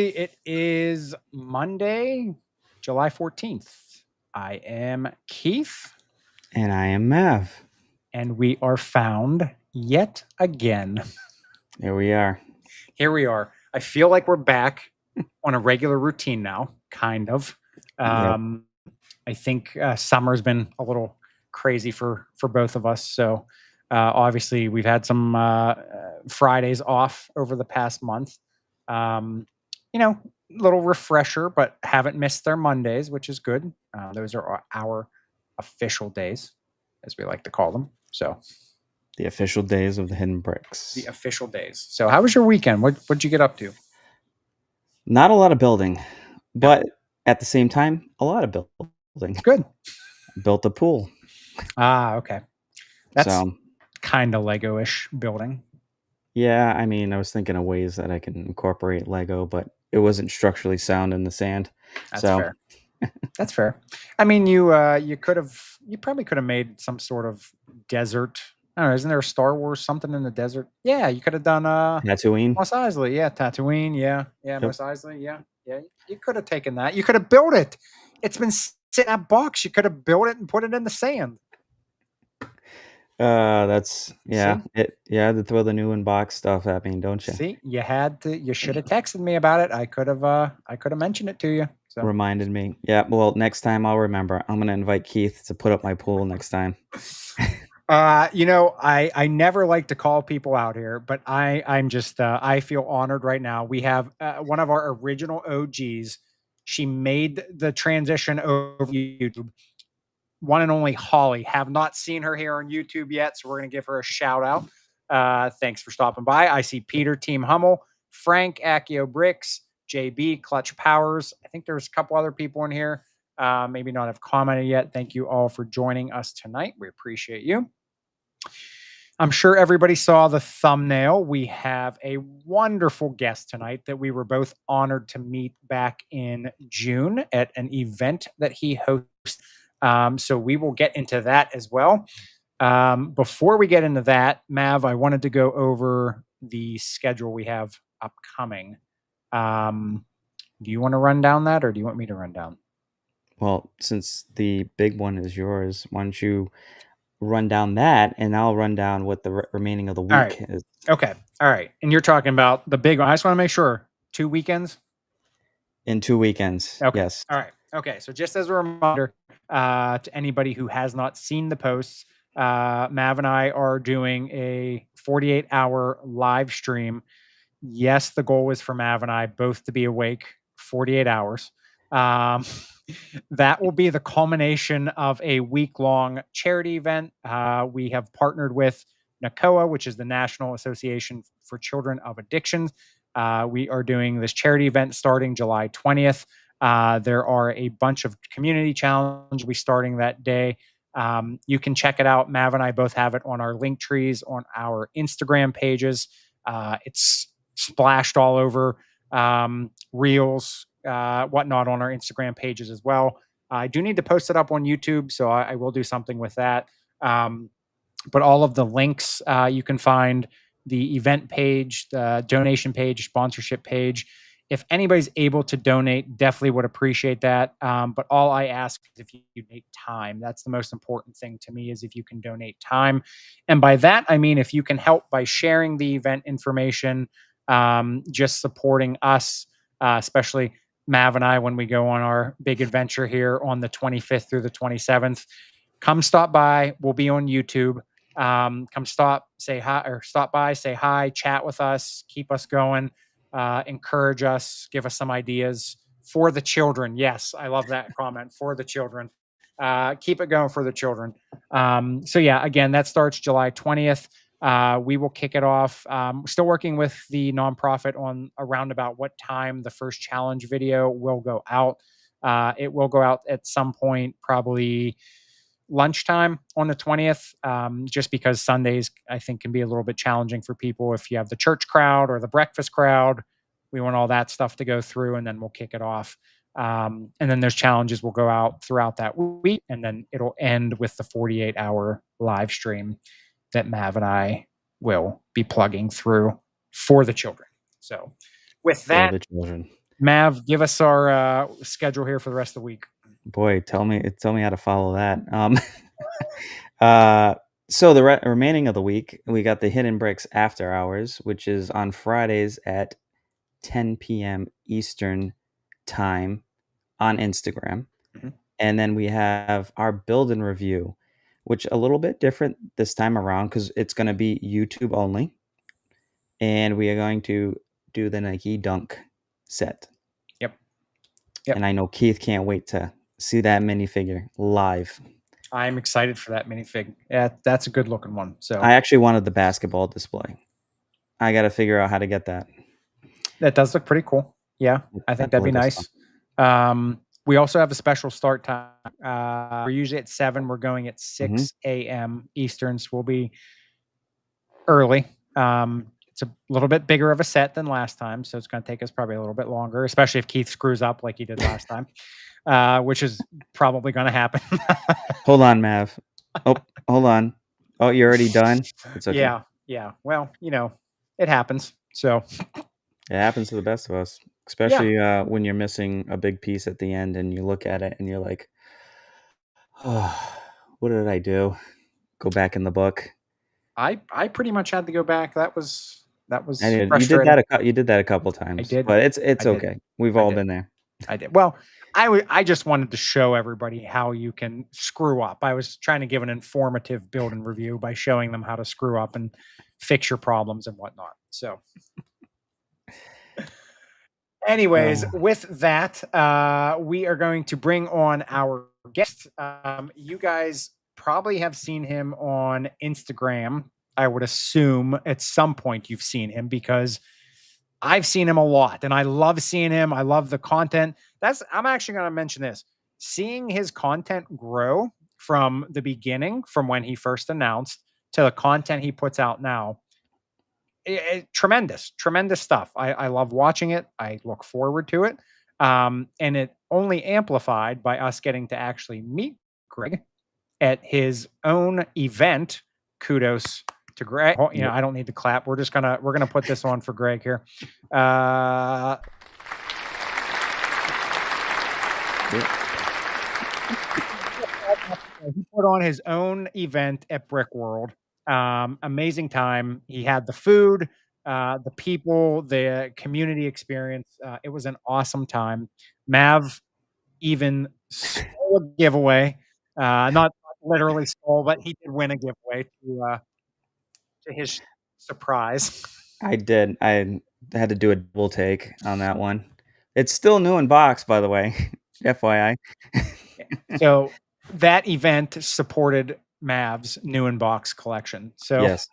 everybody. It is Monday, July 14th. I am Keith, And I am Mav. and we are found yet again. Here we are. Here we are. I feel like we're back on a regular routine now, kind of. Yep. I think summer's been a little crazy for both of us. So obviously, we've had some Fridays off over the past month. Um, little refresher, but haven't missed their Mondays, which is good. Those are our official days, as we like to call them. So The official days of the Hidden Bricks. the official days. So how was your weekend? What'd you get up to? Not a lot of building, but at the same time, a lot of building. Good. Built a pool. Okay. That's So, kind of Lego-ish building. yeah, I mean, I was thinking of ways that I can incorporate Lego, but it wasn't structurally sound in the sand. That's so, fair. That's fair. I mean, you probably could have made some sort of desert. I don't know. Isn't there a Star Wars something in the desert? Yeah, you could have done Tatooine. Mos Eisley. Yeah, Tatooine. Yeah, Yep. Mos Eisley. Yeah. You could have taken that. You could have built it. It's been sitting in that box. You could have built it and put it in the sand. That's yeah. See? You had to throw the new in-box stuff at me, don't you? See, you had to. You should have texted me about it. I could have mentioned it to you. So. Reminded me. Yeah, well, next time I'll remember. I'm going to invite Keith to put up my pool next time. I never like to call people out here, but I'm just I feel honored right now. We have one of our original OGs. She made the transition over YouTube. One and only Holly. Have not seen her here on YouTube yet, so we're going to give her a shout out. Thanks for stopping by. I see Peter, Team Hummel, Frank, Accio Bricks, JB, Clutch Powers. I think there's a couple other people in here. Maybe not have commented yet. Thank you all for joining us tonight. We appreciate you. I'm sure everybody saw the thumbnail. We have a wonderful guest tonight that we were both honored to meet back in June at an event that he hosts. So we will get into that as well. Before we get into that, Mav, I wanted to go over the schedule we have upcoming. Do you want to run down that, or do you want me to run down? Well, since the big one is yours, why don't you run down that, and I'll run down what the remaining of the week is. Okay. All right. And you're talking about the big one. I just want to make sure. 2 weekends? In 2 weekends. Okay. Yes. All right. Okay. So just as a reminder to anybody who has not seen the posts, Mav and I are doing a 48-hour live stream. Yes, the goal was for Mav and I both to be awake 48 hours. That will be the culmination of a week-long charity event. We have partnered with NACOA, which is the National Association for Children of Addictions. We are doing this charity event starting July 20th. There are a bunch of community challenges we starting that day. You can check it out. Mav and I both have it on our link trees on our Instagram pages. It's splashed all over reels, whatnot on our Instagram pages as well. I do need to post it up on YouTube, so I will do something with that. But all of the links you can find, the event page, the donation page, sponsorship page. If anybody's able to donate, definitely would appreciate that. But all I ask is if you donate time. That's the most important thing to me, is if you can donate time. And by that, I mean if you can help by sharing the event information, just supporting us, especially Mav and I, when we go on our big adventure here on the 25th through the 27th. Come stop by. We'll be on YouTube. Come stop, say hi, or stop by, say hi, chat with us, keep us going, encourage us, give us some ideas for the children. Yes, I love that comment, for the children. Keep it going for the children. So yeah, again, that starts July 20th. We will kick it off. Still working with the nonprofit on around about what time the first challenge video will go out. It will go out at some point, probably lunchtime on the 20th, just because Sundays, I think, can be a little bit challenging for people if you have the church crowd or the breakfast crowd. We want all that stuff to go through, and then we'll kick it off. And then those challenges will go out throughout that week, and then it'll end with the 48-hour live stream that Mav and I will be plugging through for the children. So with that, for the children. Mav, give us our schedule here for the rest of the week. Boy, tell me how to follow that. So the remaining of the week, we got the Hidden Bricks After Hours, which is on Fridays at 10 p.m. Eastern time on Instagram. Mhm. And then we have our build and review, which a little bit different this time around because it's going to be YouTube only. And we are going to do the Nike Dunk set. Yep. And I know Keith can't wait to see that minifigure live. I'm excited for that minifig. Yeah, that's a good looking one. So I actually wanted the basketball display. I got to figure out how to get that. that does look pretty cool. Yeah, I think that'd be nice. We also have a special start time. We're usually at 7. We're going at 6 a.m. Eastern, so we'll be early. It's a little bit bigger of a set than last time, so it's going to take us probably a little bit longer, especially if Keith screws up like he did last time, which is probably going to happen. Hold on, Mav. Oh, hold on. Oh, you're already done? It's okay. Yeah. Well, it happens. So it happens to the best of us, especially when you're missing a big piece at the end and you look at it and you're like, oh, what did I do? Go back in the book. I pretty much had to go back. That was You frustrating. did that a couple times. I did. But it's okay. We've all been there. I did. Well, I just wanted to show everybody how you can screw up. I was trying to give an informative build and review by showing them how to screw up and fix your problems and whatnot. So anyways, with that, we are going to bring on our guest. You guys probably have seen him on Instagram. I would assume at some point you've seen him because I've seen him a lot and I love seeing him. I love the content. I'm actually going to mention this. Seeing his content grow from the beginning, from when he first announced to the content he puts out now, tremendous stuff. I love watching it. I look forward to it. And it only amplified by us getting to actually meet Greg at his own event. Kudos to Greg. I don't need to clap. We're gonna put this on for Greg here. He put on his own event at Brick World. Amazing time. He had the food, the people, the community experience. It was an awesome time. Mav even stole a giveaway. Not literally stole, but he did win a giveaway to his surprise. I did. I had to do a double take on that one. It's still new in box, by the way. FYI. So that event supported Mav's new in box collection. So yes.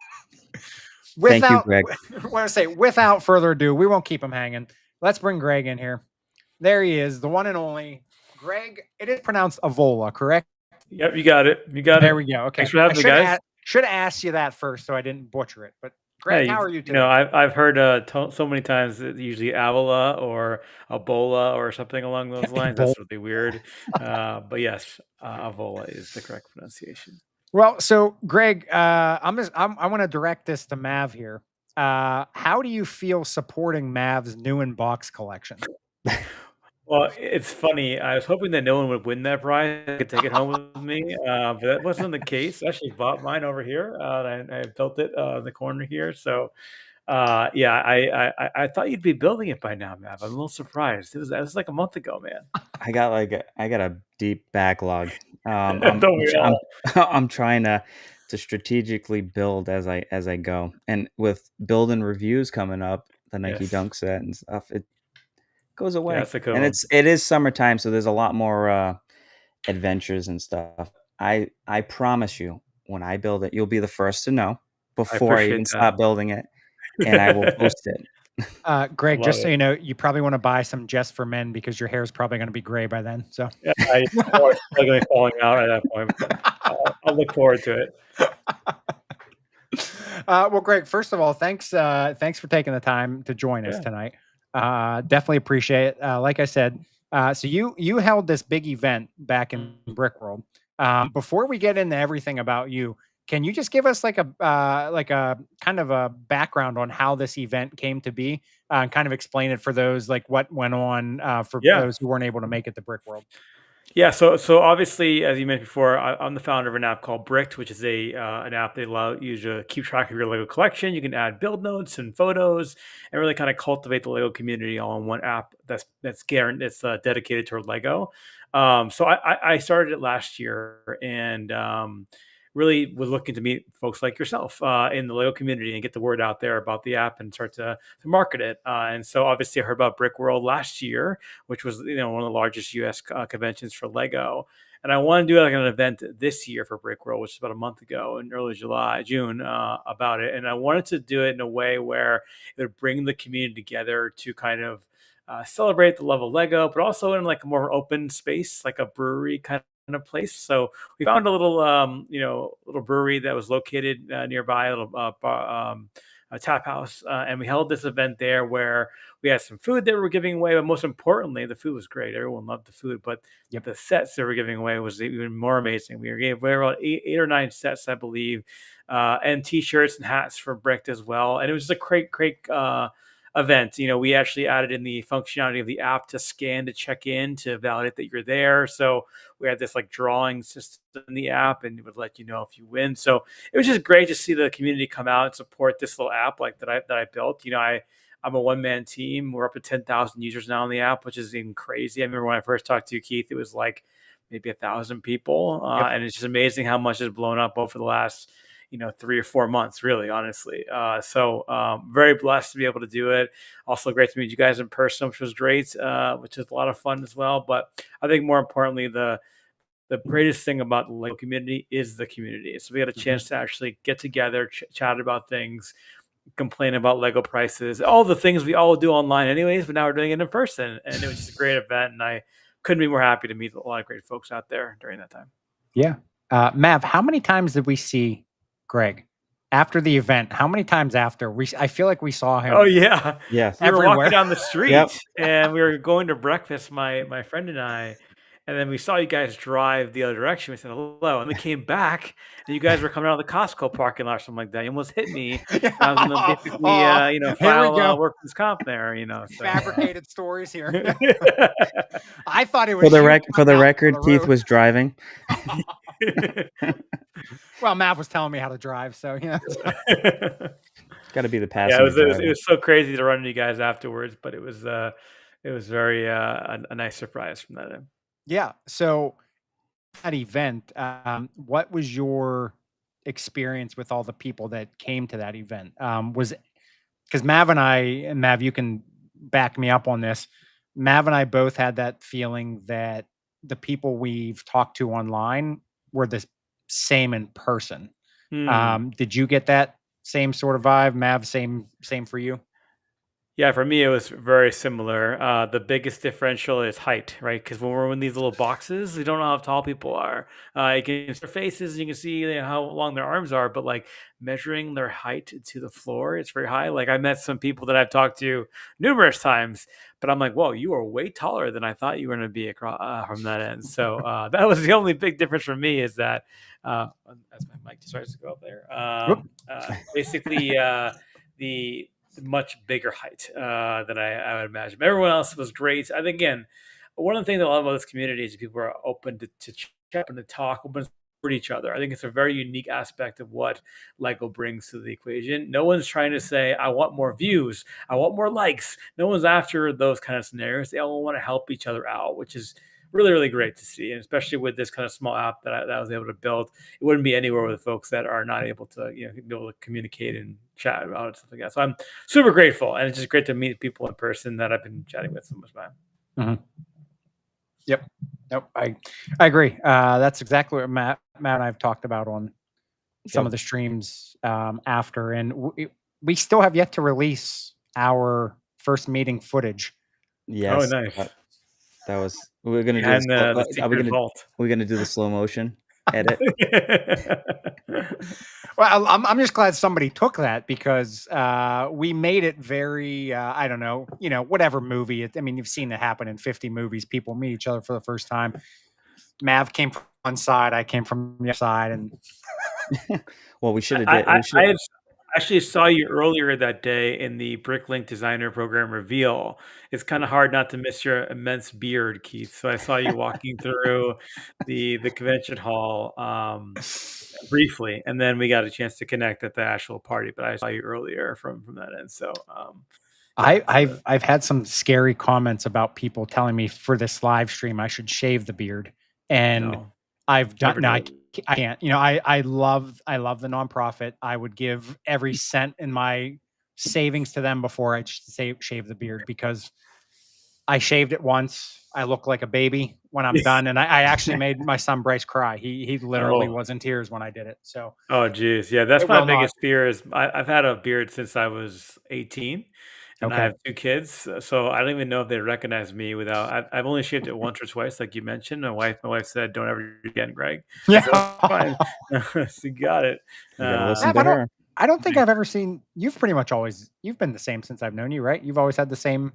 Thank you, Greg. I want to say, without further ado, we won't keep him hanging. Let's bring Greg in here. There he is, the one and only Greg. It is pronounced Avola, correct? Yep, you got it. There we go. Okay. Thanks for having me, guys. Should have asked you that first so I didn't butcher it. But Greg, how are you today? I've heard so many times that usually Avola or Ebola or something along those lines. That's really weird. But yes, Avola is the correct pronunciation. Well, so Greg, I want to direct this to Mav here. How do you feel supporting Mav's new in box collection? Well, it's funny. I was hoping that no one would win that prize. I could take it home with me, but that wasn't the case. I actually bought mine over here. I built it in the corner here. So, I thought you'd be building it by now, Mav. I'm a little surprised. That was like a month ago, man. I got a deep backlog. I'm trying to strategically build as I go, and with build and reviews coming up, the Nike Dunk set and stuff, it goes away. And it is summertime, so there's a lot more adventures and stuff. I promise you, when I build it, you'll be the first to know before I even stop building it, and I will post it. Greg, just so you know, you probably want to buy some just for men because your hair is probably going to be gray by then. So I'm probably going to be falling out at that point. I'll look forward to it. Well, Greg, first of all, thanks for taking the time to join us tonight. Definitely appreciate it. Like I said, so you held this big event back in Brick World. Before we get into everything about you, Can you just give us like a kind of a background on how this event came to be, and kind of explain it for those, like what went on for Yeah. those who weren't able to make it to Brick World? Yeah, so obviously, as you mentioned before, I'm the founder of an app called Bricked, which is a an app that allows you to keep track of your Lego collection. You can add build notes and photos, and really kind of cultivate the Lego community all in one app that's guaranteed, it's dedicated toward Lego. So I started it last year, and really was looking to meet folks like yourself in the Lego community and get the word out there about the app and start to market it. And so obviously, I heard about Brick World last year, which was one of the largest U.S. Conventions for Lego. And I want to do like an event this year for Brick World, which is about a month ago in early June, about it. And I wanted to do it in a way where it would bring the community together to kind of celebrate the love of Lego, but also in like a more open space, like a brewery kind of place. So we found a little, little brewery that was located nearby, a little a tap house, and we held this event there where we had some food that we were giving away, but most importantly, the food was great. Everyone loved the food, but the sets that we were giving away was even more amazing. We gave away about eight or nine sets, I believe, and T-shirts and hats for Bricked as well. And it was just a great event. We actually added in the functionality of the app to scan to check in to validate that you're there. So we had this like drawing system in the app, and it would let you know if you win. So it was just great to see the community come out and support this little app like that I built. I'm a one-man team. We're up to 10,000 users now on the app, which is even crazy. I remember when I first talked to you, Keith, it was like maybe 1,000 people. And it's just amazing how much has blown up over the last 3 or 4 months, really, honestly. So very blessed to be able to do it. Also great to meet you guys in person, which was great, which is a lot of fun as well. But I think more importantly, the greatest thing about the Lego community is the community. So we had a chance to actually get together, chat about things, complain about Lego prices, all the things we all do online anyways, but now we're doing it in person. And it was just a great event. And I couldn't be more happy to meet a lot of great folks out there during that time. Yeah. Mav, how many times did we see Greg after the event? How many times after I feel like we saw him? Oh yeah. Yes. We were walking down the street and we were going to breakfast, my friend and I, and then we saw you guys drive the other direction. We said hello, and we came back, and you guys were coming out of the Costco parking lot or something like that. You almost hit me. I was going to basically, file workman's comp there. So. Fabricated stories here. I thought it was for the record. Keith was driving. Well, Mav was telling me how to drive, so got to be the passenger. Yeah, it was so crazy to run into you guys afterwards, but it was very a nice surprise from that end. Yeah. So that event, what was your experience with all the people that came to that event? Was because Mav, you can back me up on this. Mav and I both had that feeling that the people we've talked to online were the same in person. Did you get that same sort of vibe, Mav? Same for you? Yeah, for me, it was very similar. The biggest differential is height, right? Because when we're in these little boxes, we don't know how tall people are. You can see their faces, you can see how long their arms are, but like measuring their height to the floor, it's very high. Like I met some people that I've talked to numerous times, but I'm like, whoa, you are way taller than I thought you were going to be across from that end. So that was the only big difference for me is that, as my mic starts to go up there, basically the much bigger height than I would imagine. But everyone else was great. I think, again, one of the things I love about this community is people are open to chat and to talk, open to support each other. I think it's a very unique aspect of what Lego brings to the equation. No one's trying to say, I want more views, I want more likes. No one's after those kind of scenarios. They all want to help each other out, which is really, really great to see. And especially with this kind of small app that I was able to build, it wouldn't be anywhere with folks that are not able to, be able to communicate and chat about it, stuff like that. So I'm super grateful. And it's just great to meet people in person that I've been chatting with so much time. Yep. Nope. I agree. That's exactly what Matt and I have talked about on some of the streams after. And we still have yet to release our first meeting footage. Yes. Oh, nice. That was we're gonna do. We're gonna do the slow motion edit. Well, I'm just glad somebody took that because we made it very I don't know, whatever movie. I mean, you've seen it happen in 50 movies. People meet each other for the first time. Mav came from one side, I came from the other side, and Well, we should have I, did. I, We should. I actually saw you earlier that day in the Bricklink Designer Program reveal. It's kind of hard not to miss your immense beard, Keith. So I saw you walking through the convention hall briefly, and then we got a chance to connect at the actual party. But I saw you earlier from that end. So yeah, I've had some scary comments about people telling me for this live stream I should shave the beard, and no, I've never done. No, do it. I can't. You know, I love the nonprofit. I would give every cent in my savings to them before I shave the beard, because I shaved it once. I look like a baby when I'm done, and I actually made my son Bryce cry. He literally Oh. was in tears when I did it. So Oh, geez. Yeah, that's it my will not. biggest fear is I've had a beard since I was 18, and I Okay. have 2 kids, so I don't even know if they recognize me without I've only shaved it once or twice, like you mentioned. My wife said, "Don't ever do it again, Greg." I said, "Oh, fine." So you got it. You gotta listen Mav, to her. I don't think I've ever seen you've pretty much always you've been the same since I've known you, right? You've always had the same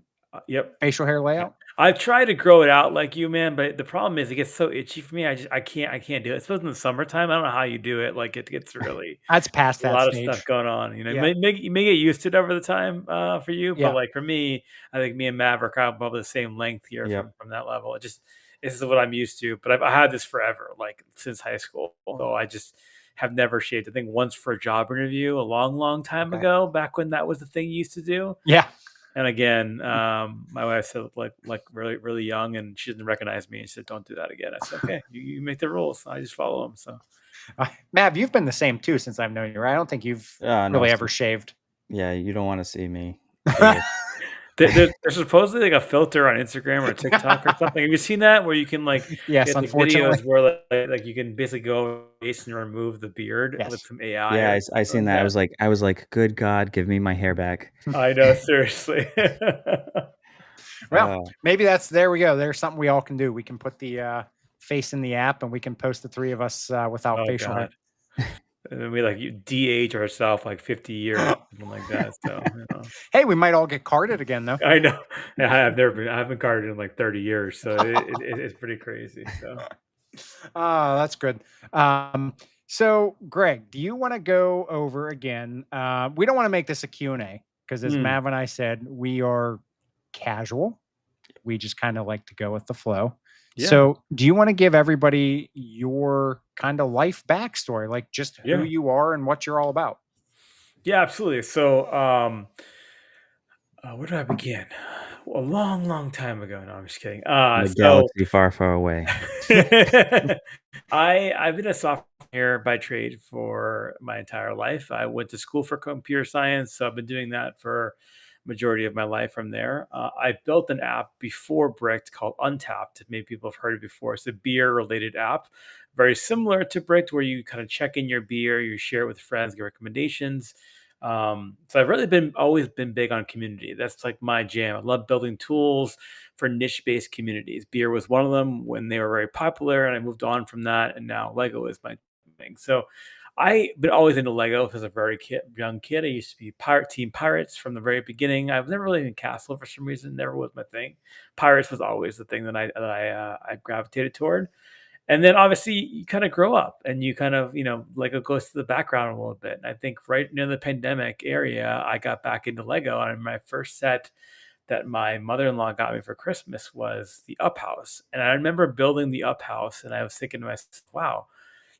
Yep. facial hair layout. I've tried to grow it out like you, man, but the problem is it gets so itchy for me. I can't do it. Especially in the summertime. I don't know how you do it. Like it gets really That's past a that lot of stuff stage. going on. You know, Yeah. you may get used to it over the time for you, but Yeah. like for me, I think me and Maverick are probably the same length here Yep. from that level. It just this is what I'm used to. But I had this forever, like since high school. So I just have never shaved. I think once for a job interview a long time Okay. ago, back when that was the thing you used to do. Yeah. And again, my wife said like really young, and she didn't recognize me. And she said, "Don't do that again." I said, "Okay, you make the rules. I just follow them." So, Mav, you've been the same too since I've known you, right? I don't think you've No, really ever shaved. Yeah, you don't want to see me. there's supposedly like a filter on Instagram or TikTok or something. Have you seen that where you can like Yes, get like unfortunately. videos where like you can basically go face and remove the beard with Yes. some AI? Yeah, or I seen something that. like I was like, good God, give me my hair back. I know, seriously. Well, maybe there we go. There's something we all can do. We can put the face in the app, and we can post the three of us without Oh facial hair. God. And then we like you de-age ourselves like 50 years, something like that. So, you know. Hey, we might all get carded again, though. I know. I haven't carded in like 30 years, so it's pretty crazy. So, That's good. So Greg, do you want to go over again? We don't want to make this a Q&A because, as Mav and I said, we are casual. We just kind of like to go with the flow. yeah. So do you want to give everybody your kind of life backstory, like just who you are and what you're all about? Yeah, absolutely. So, where do I begin? A long time ago. No, I'm just kidding. The galaxy far away. I've been a software by trade for my entire life. I went to school for computer science, so I've been doing that for majority of my life from there. I built an app before Bricked called Untapped. Maybe people have heard it before. It's a beer related app, very similar to Bricked, where you kind of check in your beer, you share it with friends, give recommendations. So I've really always been big on community. That's like my jam. I love building tools for niche-based communities. Beer was one of them when they were very popular, and I moved on from that, and now Lego is my thing. So I've been always into Lego as a very young kid. I used to be Team Pirates from the very beginning. I've never really been Castle for some reason. Never was my thing. Pirates was always the thing that I gravitated toward. And then obviously you kind of grow up and you kind of, Lego goes to the background a little bit. And I think right near the pandemic area, I got back into Lego, and my first set that my mother-in-law got me for Christmas was the Up House. And I remember building the Up House, and I was thinking to myself, wow,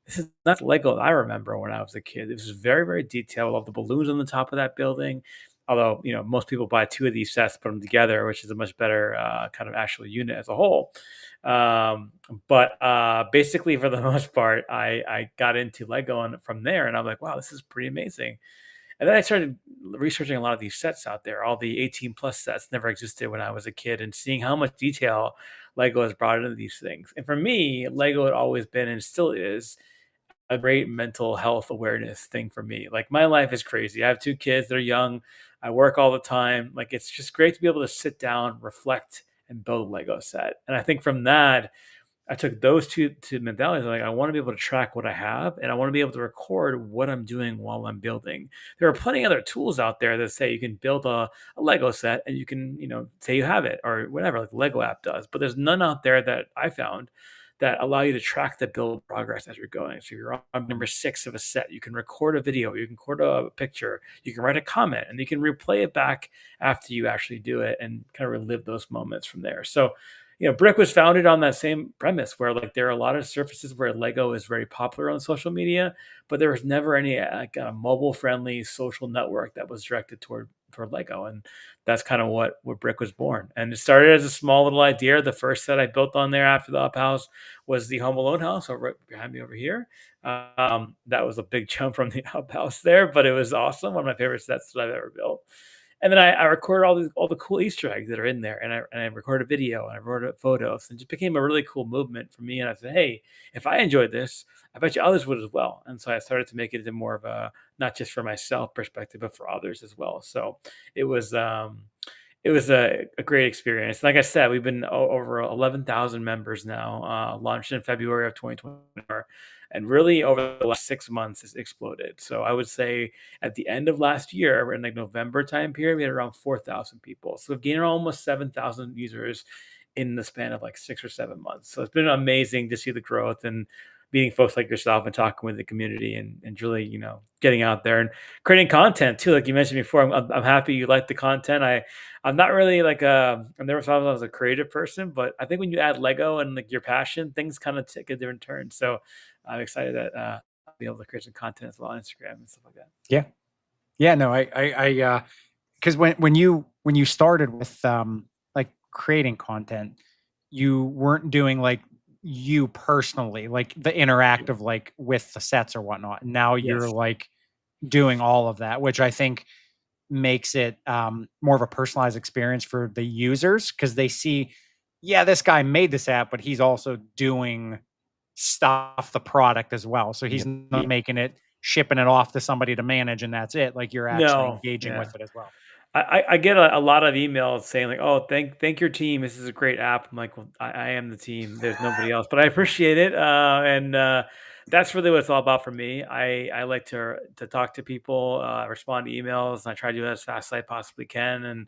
this is not Lego that I remember when I was a kid. This was very, very detailed. I love the balloons on the top of that building. Although, most people buy two of these sets, put them together, which is a much better kind of actual unit as a whole. But basically, for the most part, I got into Lego, and from there, and I'm like, wow, this is pretty amazing. And then I started researching a lot of these sets out there. All the 18 plus sets never existed when I was a kid, and seeing how much detail Lego has brought into these things. And for me, Lego had always been and still is a great mental health awareness thing for me. Like my life is crazy. I have two kids, they're young. I work all the time. Like it's just great to be able to sit down, reflect, and build a Lego set. And I think from that, I took those two mentalities. Like I want to be able to track what I have, and I want to be able to record what I'm doing while I'm building. There are plenty of other tools out there that say you can build a Lego set and you can, say you have it or whatever, like the Lego app does. But there's none out there that I found that allow you to track the build progress as you're going. So you're on number 6 of a set, you can record a video, you can record a picture, you can write a comment, and you can replay it back after you actually do it and kind of relive those moments from there. So Brick was founded on that same premise where like there are a lot of surfaces where Lego is very popular on social media, but there was never any like a mobile friendly social network that was directed toward Lego. And that's kind of what Brick was born. And it started as a small little idea. The first set I built on there after the Up House was the Home Alone house right behind me over here. That was a big jump from the Up House there, but it was awesome. One of my favorite sets that I've ever built. And then I recorded all the cool Easter eggs that are in there, and I recorded a video and I wrote photos, and it just became a really cool movement for me. And I said, hey, if I enjoyed this, I bet you others would as well. And so I started to make it into more of a not just for myself perspective, but for others as well. So it was a great experience. Like I said, we've been over 11,000 members now. Launched in February of 2024. And really over the last 6 months, it's exploded. So I would say at the end of last year, in like November time period, we had around 4,000 people. So we've gained almost 7,000 users in the span of like 6 or 7 months. So it's been amazing to see the growth and meeting folks like yourself and talking with the community and really, getting out there and creating content too. Like you mentioned before, I'm happy you like the content. I'm not really like I've never thought of myself as a creative person, but I think when you add Lego and like your passion, things kind of take a different turn. So I'm excited that I'll be able to create some content as well on Instagram and stuff like that. Yeah. No, I because when you started with like creating content, you weren't doing like you personally, like the interactive, like with the sets or whatnot. Now you're like doing all of that, which I think makes it more of a personalized experience for the users because they see, this guy made this app, but he's also doing stuff, the product as well. So he's not making it, shipping it off to somebody to manage, and that's it. Like you're actually engaging with it as well. I get a lot of emails saying like, "Oh, thank your team. This is a great app." I'm like, "Well, I am the team. There's nobody else, but I appreciate it." And that's really what it's all about for me. I like to talk to people, respond to emails, and I try to do that as fast as I possibly can. And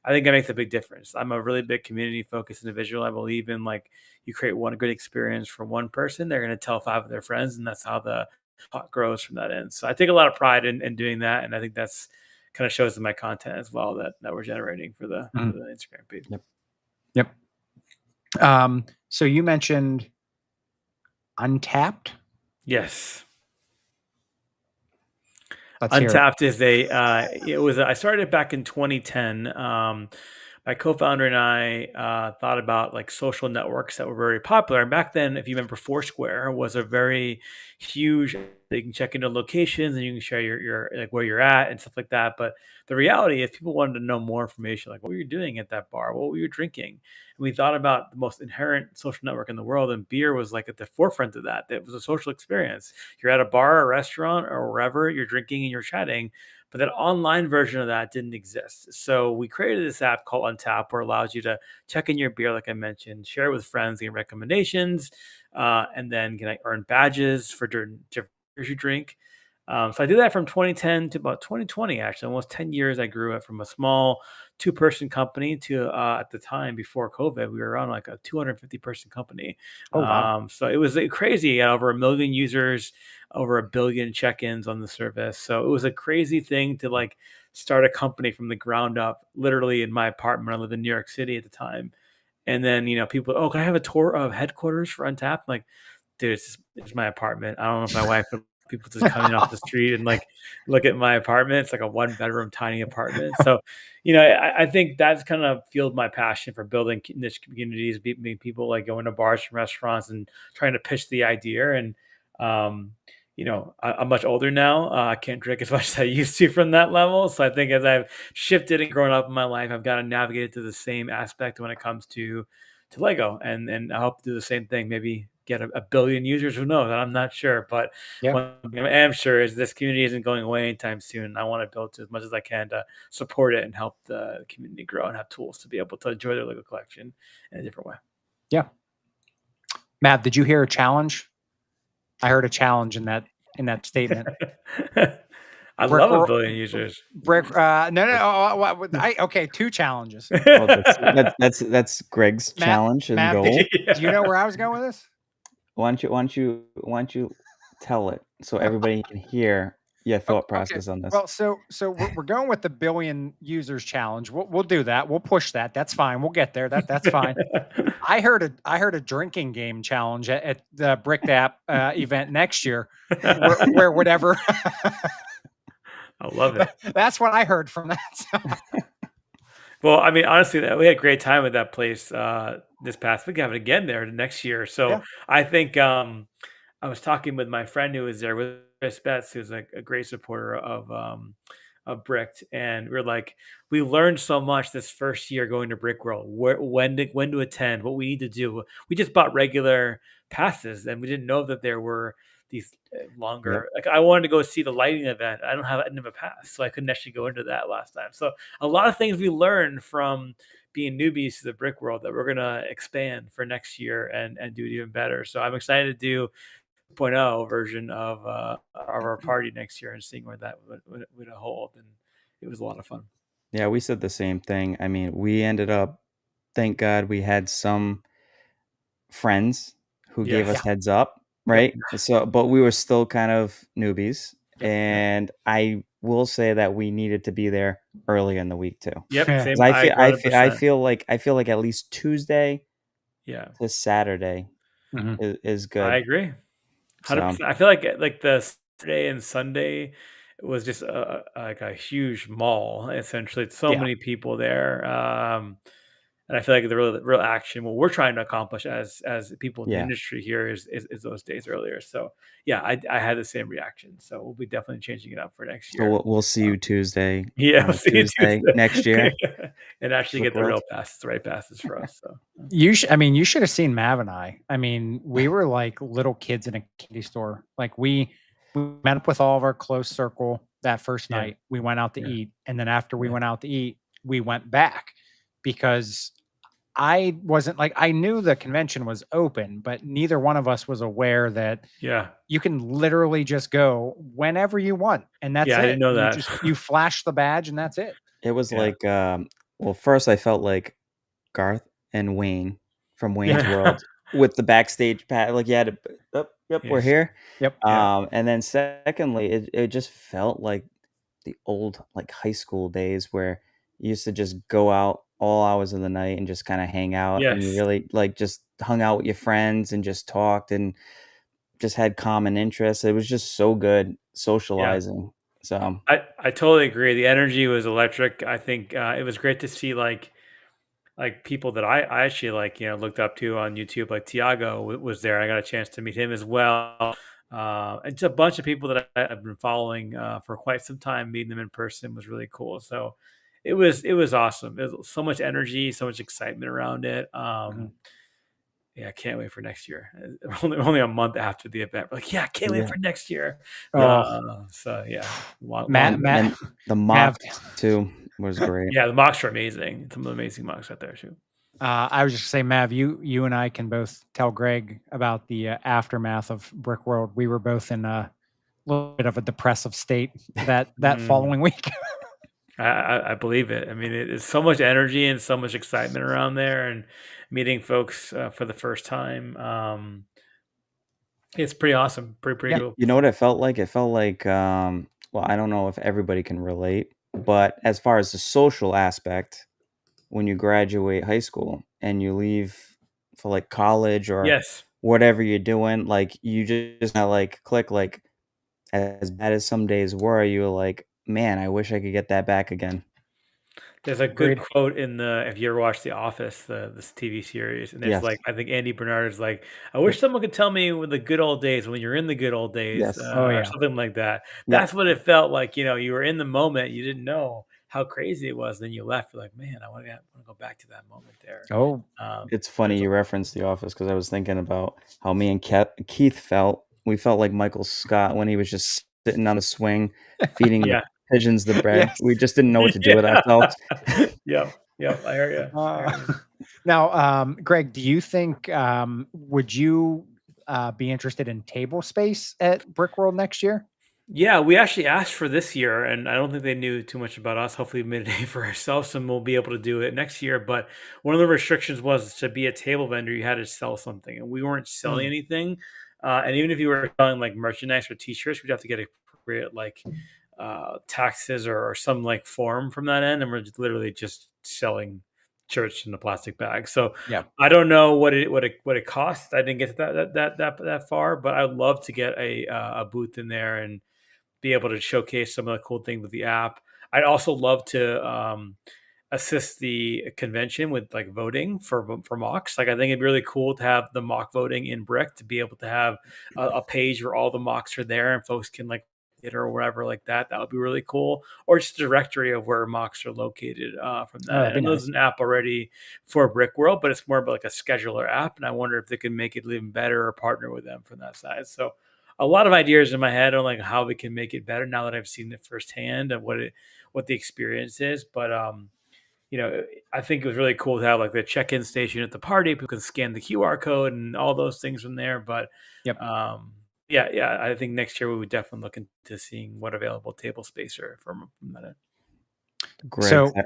I think it makes a big difference. I'm a really big community focused individual. I believe in like you create one good experience for one person, they're going to tell 5 of their friends, and that's how the pot grows from that end. So I take a lot of pride in doing that, and I think that's kind of shows in my content as well that we're generating for the Instagram page. Yep. So you mentioned Untapped. Yes. Let's Untapped is I started it back in 2010. My co-founder and I thought about like social networks that were very popular. And back then, if you remember, Foursquare was a very huge. You can check into locations and you can share your like where you're at and stuff like that. But the reality is, people wanted to know more information, like what were you doing at that bar, what were you drinking. And we thought about the most inherent social network in the world, and beer was like at the forefront of that. That was a social experience. You're at a bar, a restaurant, or wherever you're drinking and you're chatting. But that online version of that didn't exist. So we created this app called Untap, where it allows you to check in your beer, like I mentioned, share it with friends, get recommendations, and then can earn badges for different beers you drink. So I did that from 2010 to about 2020, actually, almost 10 years. I grew it from a small 2-person company to at the time before COVID, we were around like a 250-person company. Oh, wow. So it was crazy. Over 1 million users, over 1 billion check-ins on the service. So it was a crazy thing to like start a company from the ground up, literally in my apartment. I lived in New York City at the time. And then, people, can I have a tour of headquarters for Untap? I'm like, dude, it's my apartment. I don't know if my wife would people just coming off the street and like look at my apartment. It's like a 1-bedroom tiny apartment. So, I think that's kind of fueled my passion for building niche communities, being people like going to bars and restaurants and trying to pitch the idea. And, I'm much older now. I can't drink as much as I used to from that level. So I think as I've shifted and grown up in my life, I've got to navigate to the same aspect when it comes to Lego. And I hope to do the same thing, maybe get a billion users. Who knows? I'm not sure. But what I am sure is this community isn't going away anytime soon. I want to build as much as I can to support it and help the community grow and have tools to be able to enjoy their Lego collection in a different way. Yeah. Matt, did you hear a challenge? I heard a challenge in that statement. I love 1 billion users. Okay, 2 challenges. That's Greg's challenge and Matt, goal. do you know where I was going with this? Why don't you tell it so everybody can hear your thought Okay. process on this? Well, so we're going with the billion users challenge. We'll do that. We'll push that. That's fine. We'll get there. That's fine. I heard a drinking game challenge at the Bricked App event next year, where whatever. I love it. That's what I heard from that. So. Well, I mean, honestly, we had a great time at that place this past week. Have it again there next year. So Yeah. I think I was talking with my friend who was there with Chris Betts, who's like a great supporter of Bricked, and we are like, we learned so much this first year going to Brick World, when to attend, what we need to do. We just bought regular passes, and we didn't know that there were these longer. Like I wanted to go see the lighting event. I didn't have a pass, so I couldn't actually go into that last time. So a lot of things we learned from being newbies to the Brick World that we're gonna expand for next year and do it even better. So I'm excited to do 2.0 version of our party next year and seeing where that would hold. And it was a lot of fun. Yeah, we said the same thing. I mean, we ended up, thank God we had some friends who gave us heads up, right? So, but we were still kind of newbies. And I will say that we needed to be there early in the week too. Yep. Same. 'Cause I feel like at least Tuesday to Saturday is good. I agree. 100%. So, I feel like the Saturday and Sunday was just like a huge mall. Essentially, so many people there, and I feel like the real action, what we're trying to accomplish as people in the industry here, is those days earlier. So yeah, I had the same reaction. So we'll be definitely changing it up for next year. So we'll see you Tuesday. Yeah, we'll see you Tuesday next year. and actually get the real passes, the right passes for us. So you should have seen Mav and I. I mean, we were like little kids in a candy store. Like we met up with all of our close circle that first night. We went out to eat, and then after we went out to eat, we went back because I wasn't like, I knew the convention was open, but neither one of us was aware that you can literally just go whenever you want, and that's it. I didn't know that. You flash the badge and that's it. It was like, well, first I felt like Garth and Wayne from Wayne's World with the backstage pad. Like you had to, we're here. Yep. And then secondly, it just felt like the old like high school days where you used to just go out all hours of the night and just kind of hang out, and you really like just hung out with your friends and just talked and just had common interests. It was just so good socializing. So I totally agree. The energy was electric. I think it was great to see like people that I actually looked up to on YouTube. Like Tiago was there. I got a chance to meet him as well. And just a bunch of people that I've been following for quite some time. Meeting them in person was really cool. So it was awesome. It was so much energy, so much excitement around it. Yeah, I can't wait for next year. We're only a month after the event. We're like, I can't wait for next year. So yeah, Matt, the mock too was great. Yeah, the mocks are amazing. Some amazing mocks out there too. I was just saying, Mav, you and I can both tell Greg about the aftermath of Brick World. We were both in a little bit of a depressive state that following week. I believe it. I mean, it's so much energy and so much excitement around there, and meeting folks for the first time. It's pretty awesome. Pretty cool. You know what it felt like? It felt like, well, I don't know if everybody can relate, but as far as the social aspect, when you graduate high school and you leave for like college or whatever you're doing, like you just kind of like click, like as bad as some days were, you were like, man, I wish I could get that back again. There's a good quote in if you ever watched The Office, this TV series, and there's like, I think Andy Bernard is like, I wish someone could tell me when the good old days, when you're in the good old days, or something like that. That's what it felt like. You were in the moment, you didn't know how crazy it was. Then you left, you're like, man, I want to go back to that moment there. It's funny you referenced The Office because I was thinking about how me and Keith felt. We felt like Michael Scott when he was just sitting on the swing, feeding the pigeons the bread. We just didn't know what to do with ourselves. Yeah, I hear you. Now, Greg, do you think would you be interested in table space at Brick World next year? Yeah, we actually asked for this year, and I don't think they knew too much about us. Hopefully, we made a name for ourselves, and we'll be able to do it next year. But one of the restrictions was to be a table vendor, you had to sell something, and we weren't selling anything. And even if you were selling like merchandise or T-shirts, we'd have to get appropriate like taxes or some like form from that end, and we're just literally just selling shirts in a plastic bag. So Yeah. I don't know what it costs. I didn't get to that far, but I'd love to get a booth in there and be able to showcase some of the cool things with the app. I'd also love to assist the convention with like voting for mocks. Like I think it'd be really cool to have the mock voting in Brick, to be able to have a page where all the mocks are there and folks can like it or whatever like that. That would be really cool. Or just a directory of where mocks are located from that. that'd be And there's an app already for Brick World, but it's more of like a scheduler app. And I wonder if they can make it even better or partner with them from that side. So a lot of ideas in my head on like how we can make it better now that I've seen it firsthand of what the experience is. But I think it was really cool to have like the check-in station at the party. People can scan the QR code and all those things from there. But Yep. Yeah, I think next year we would definitely look into seeing what available table space are from that end.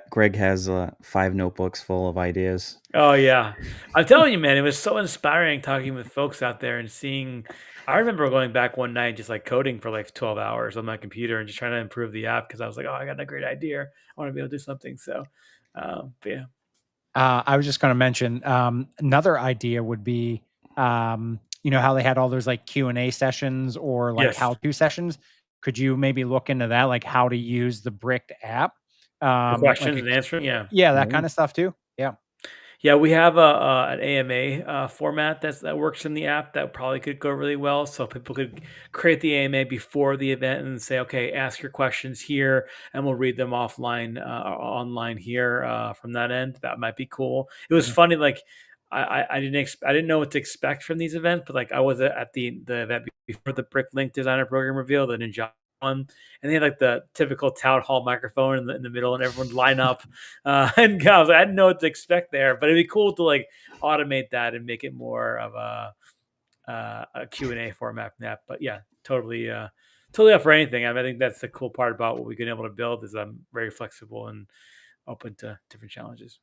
Greg has 5 notebooks full of ideas. Oh yeah, I'm telling you, man, it was so inspiring talking with folks out there and seeing. I remember going back one night just like coding for like 12 hours on my computer and just trying to improve the app because I was like, oh, I got a great idea. I want to be able to do something. So, but yeah. I was just going to mention another idea would be, how they had all those like Q&A sessions or like Yes. how-to sessions. Could you maybe look into that, like how to use the Bricked app? For questions and answering, yeah. Yeah, that kind of stuff too. Yeah. Yeah, we have an AMA format that works in the app that probably could go really well. So people could create the AMA before the event and say, "Okay, ask your questions here, and we'll read them offline, online here from that end." That might be cool. It was funny, like I didn't know what to expect from these events, but like I was at the event before the Bricklink Designer Program reveal, the Ninja one, and they had like the typical town hall microphone in the middle, and everyone line up. And I was like, I didn't know what to expect there, but it'd be cool to like automate that and make it more of a Q&A format from that. But yeah, totally up for anything. I think that's the cool part about what we've been able to build is I'm very flexible and open to different challenges.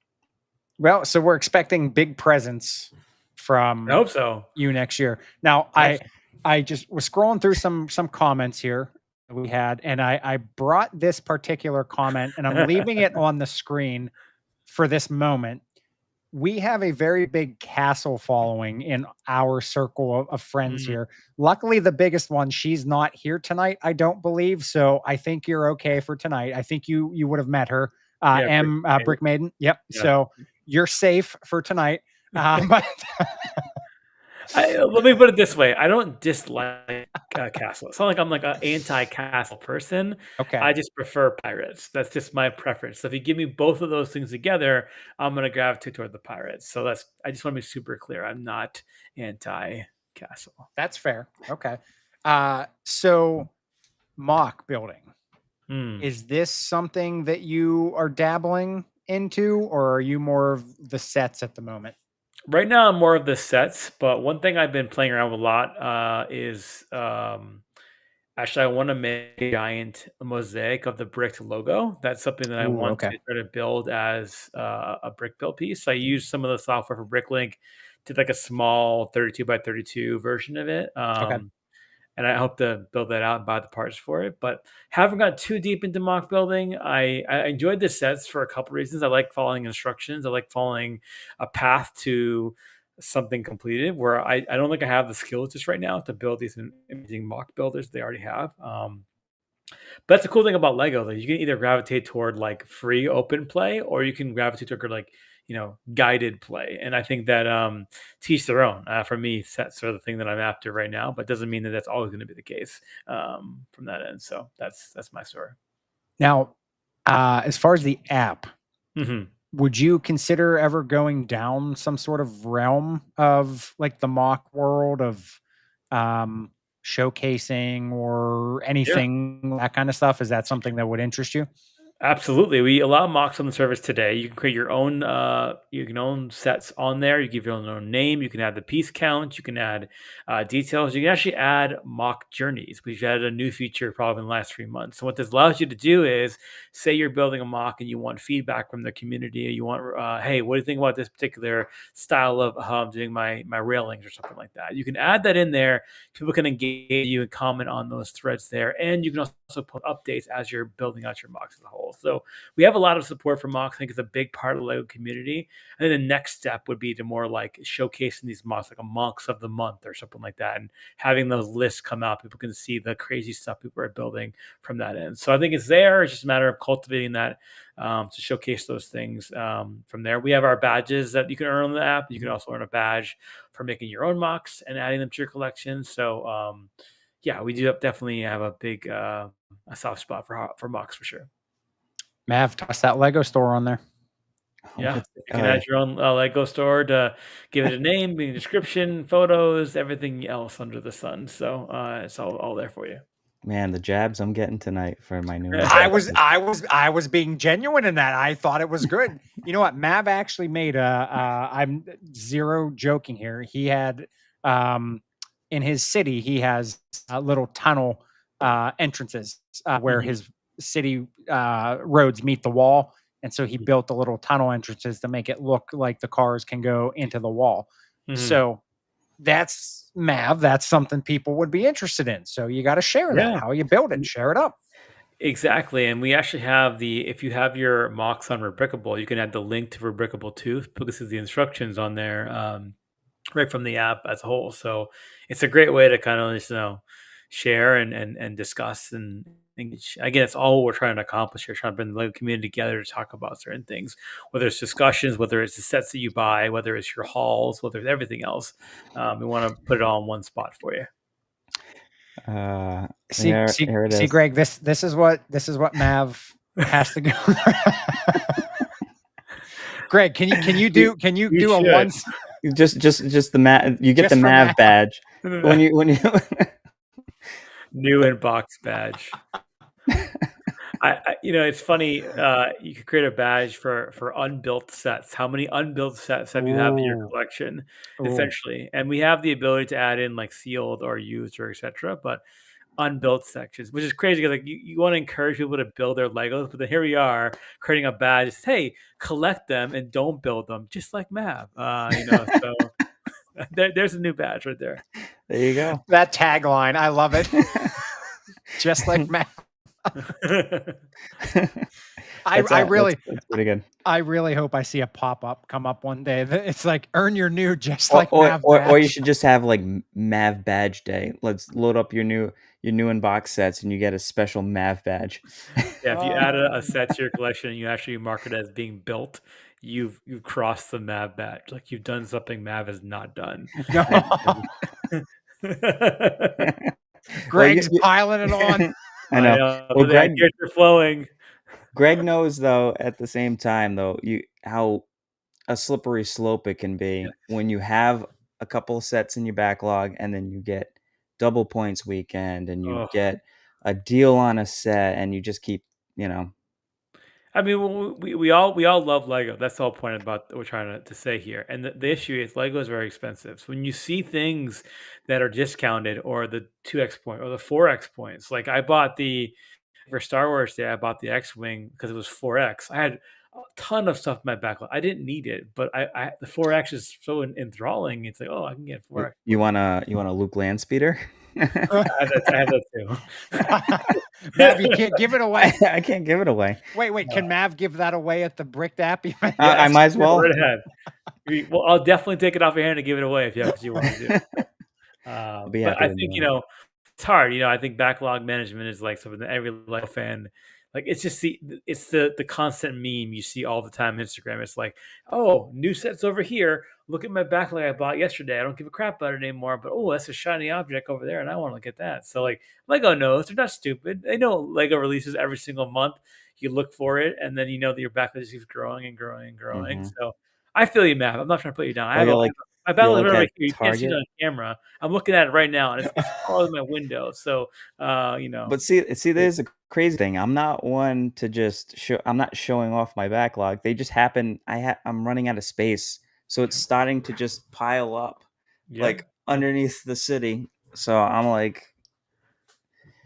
Well, so we're expecting big presents from I hope so. you next year. Now, I just was scrolling through some comments here we had, and I brought this particular comment, and I'm leaving it on the screen for this moment. We have a very big castle following in our circle of friends here. Luckily, the biggest one, she's not here tonight, I don't believe. So I think you're okay for tonight. I think you would have met her. Brick Maiden. Yep. Yeah. So you're safe for tonight. But let me put it this way. I don't dislike castle. It's not like I'm like an anti-castle person. Okay. I just prefer pirates. That's just my preference. So if you give me both of those things together, I'm going to gravitate toward the pirates. So I just want to be super clear. I'm not anti-castle. That's fair. Okay. So mock building. Is this something that you are dabbling into, or are you more of the sets at the moment? Right now, I'm more of the sets, but one thing I've been playing around with a lot is actually I want to make a giant mosaic of the brick logo. That's something that I want to try to build as a brick build piece. I use some of the software for Bricklink, did like a small 32 by 32 version of it. And I hope to build that out and buy the parts for it. But haven't got too deep into mock building. I enjoyed the sets for a couple reasons. I like following instructions. I like following a path to something completed where I don't think I have the skills just right now to build these amazing mock builders they already have. But that's the cool thing about Lego. Like you can either gravitate toward like free open play, or you can gravitate toward like, guided play. And I think that teach their own. For me, that's sort of the thing that I'm after right now, but doesn't mean that that's always going to be the case from that end. So that's my story. Now, as far as the app, would you consider ever going down some sort of realm of like the mock world of showcasing or anything, that kind of stuff? Is that something that would interest you? Absolutely. We allow mocks on the service today. You can create your own sets on there. You give your own name. You can add the piece count. You can add details. You can actually add mock journeys. We've added a new feature probably in the last 3 months. So what this allows you to do is, say you're building a mock and you want feedback from the community. You want, hey, what do you think about this particular style of how I'm doing my railings or something like that? You can add that in there. People can engage you and comment on those threads there. And you can also put updates as you're building out your mocks as a whole. So we have a lot of support for mocks. I think it's a big part of the LEGO community. And then the next step would be to more like showcasing these mocks, like a mocks of the month or something like that, and having those lists come out. People can see the crazy stuff people are building from that end. So I think it's there. It's just a matter of cultivating that to showcase those things from there. We have our badges that you can earn on the app. You can also earn a badge for making your own mocks and adding them to your collection. So yeah, we do definitely have a big a soft spot for mocks for sure. Mav, toss that Lego store on there. Yeah, you can add your own Lego store to give it a name, a description, photos, everything else under the sun. So it's all there for you. Man, the jabs I'm getting tonight for my new. I was being genuine in that. I thought it was good. You know what? Mav actually made I'm zero joking here. He had in his city, he has little tunnel entrances where his city roads meet the wall. And so he built the little tunnel entrances to make it look like the cars can go into the wall. So that's Mav. That's something people would be interested in. So you got to share that, how you build it, share it up. Exactly. And we actually have if you have your mocks on Rubricable, you can add the link to Rubricable too, because of the instructions on there right from the app as a whole. So it's a great way to kind of just, share and discuss and engage. Again, it's all we're trying to accomplish here, trying to bring the LEGO community together to talk about certain things, whether it's discussions, whether it's the sets that you buy, whether it's your hauls, whether it's everything else. We want to put it all in one spot for you. See, Greg, this is what Mav has to go. Greg, can you do a once? Just the Mav. You get the Mav badge when you new inbox badge. It's funny. You could create a badge for unbuilt sets. How many unbuilt sets have you have in your collection, essentially? And we have the ability to add in like sealed or used or etc. But unbuilt sections, which is crazy because like you want to encourage people to build their Legos, but then here we are creating a badge. Hey, collect them and don't build them, just like Mav. So there's a new badge right there. There you go. That tagline, I love it. Just like Mav. I really, that's pretty good. I really hope I see a pop-up come up one day. It's like earn your new like Mav badge. Or you should just have like Mav badge day. Let's load up your new inbox sets and you get a special Mav badge. Yeah, if you add a set to your collection and you actually mark it as being built, you've crossed the Mav badge. Like you've done something Mav has not done. Greg's piling it on. I know. Well, Greg, you're flowing. Greg knows though at the same time though how a slippery slope it can be when you have a couple sets in your backlog and then you get double points weekend and you get a deal on a set and you just keep I mean, we all love Lego. That's the whole point about what we're trying to say here. And the issue is Lego is very expensive. So when you see things that are discounted, or the 2x point or the 4x points, like I bought for Star Wars Day, I bought the X-Wing because it was 4x. I had a ton of stuff in my backlog. I didn't need it, but the 4x is so enthralling. It's like, I can get 4x. You want a Luke Landspeeder? I have that too. Mav, you can't give it away. I can't give it away. Wait, can Mav give that away at the Bricked app? I might as well. Right ahead. Well, I'll definitely take it off your hand and give it away if you want to do it. But I think it's hard. I think backlog management is like something that every Lego fan, like it's just the constant meme you see all the time on Instagram. It's like, new sets over here. Look at my backlog I bought yesterday. I don't give a crap about it anymore, but that's a shiny object over there and I want to look at that. So like Lego knows, they're not stupid. They know Lego releases every single month. You look for it and then you know that your backlog just keeps growing and growing and growing. Mm-hmm. So I feel you, Matt. I'm not trying to put you down. I have my backlog right here. You can't see it on camera. I'm looking at it right now and it's all in my window. So But see, there's a crazy thing. I'm not one to just show. I'm not showing off my backlog. They just happen. I'm running out of space, so it's starting to just pile up, like underneath the city. So I'm like,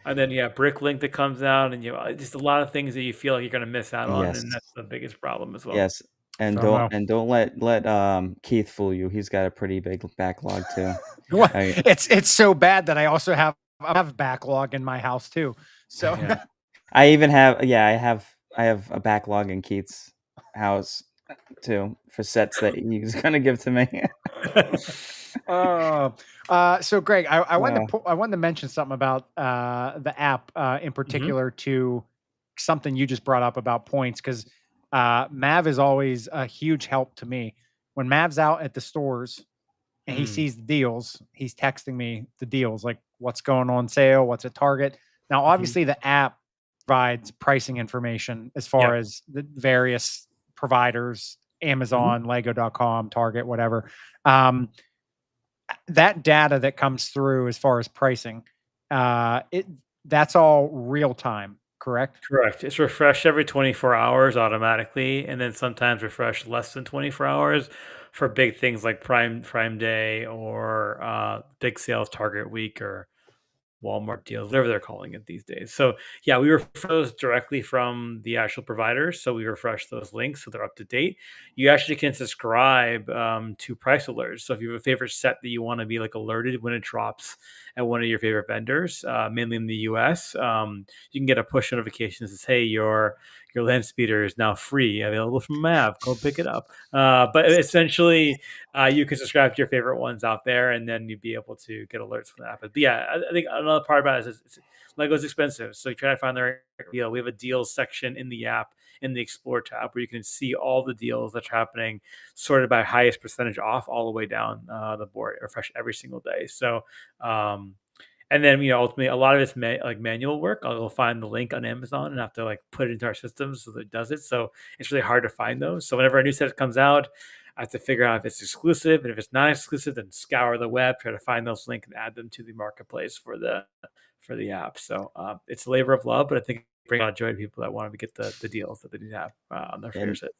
and then Bricklink that comes out, and just a lot of things that you feel like you're going to miss out on, and that's the biggest problem as well. Yes, and don't let Keith fool you. He's got a pretty big backlog too. It's so bad that I also have backlog in my house too. So I even have I have a backlog in Keith's house too for sets that he's gonna give to me. So Greg, I wanted to mention something about the app in particular to something you just brought up about points, because Mav is always a huge help to me. When Mav's out at the stores and he sees the deals, he's texting me the deals, like what's going on sale, what's at Target. Now, obviously, the app provides pricing information as far as the various providers, Amazon, Lego.com, Target, whatever. That data that comes through as far as pricing, that's all real time, correct? Correct. It's refreshed every 24 hours automatically, and then sometimes refreshed less than 24 hours for big things like Prime Day or big sales Target week or Walmart deals, whatever they're calling it these days. So we refresh those directly from the actual providers. So we refresh those links so they're up to date. You actually can subscribe to price alerts. So if you have a favorite set that you want to be like alerted when it drops at one of your favorite vendors, mainly in the US, you can get a push notification that says, hey, your land speeder is now free, available from Mav. Go pick it up. But essentially, you can subscribe to your favorite ones out there, and then you'd be able to get alerts from that. But I think another part about it is Lego's expensive, so you try to find the right deal. We have a deals section in the app, in the Explore tab, where you can see all the deals that are happening, sorted by highest percentage off, all the way down the board, refresh every single day. So, and then ultimately, a lot of it's like manual work. I'll go find the link on Amazon and have to like put it into our system so that it does it. So it's really hard to find those. So whenever a new set comes out, I have to figure out if it's exclusive, and if it's not exclusive, then scour the web, try to find those links and add them to the marketplace for the app. So it's a labor of love, but I think it brings a lot of joy to people that want to get the deals that they need to have on their favorite sets.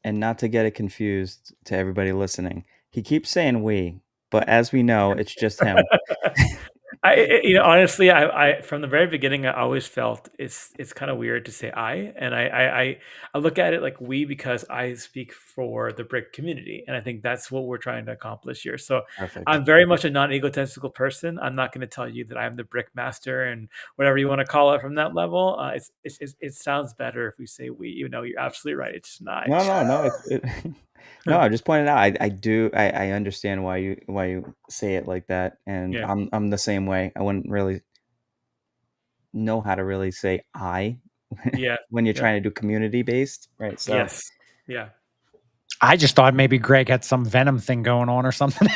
And not to get it confused to everybody listening, he keeps saying we, but as we know, it's just him. Honestly, I from the very beginning, I always felt it's kind of weird to say I, and I look at it like we, because I speak for the brick community, and I think that's what we're trying to accomplish here. So I'm very much a non-egotistical person. I'm not going to tell you that I'm the brick master and whatever you want to call it from that level. It sounds better if we say we. You're absolutely right. It's just not. No. No, I'm just pointing out. I understand why you say it like that, and I'm the same way. I wouldn't really know how to really say I. When you're trying to do community based, right? So yes, yeah. I just thought maybe Greg had some Venom thing going on or something.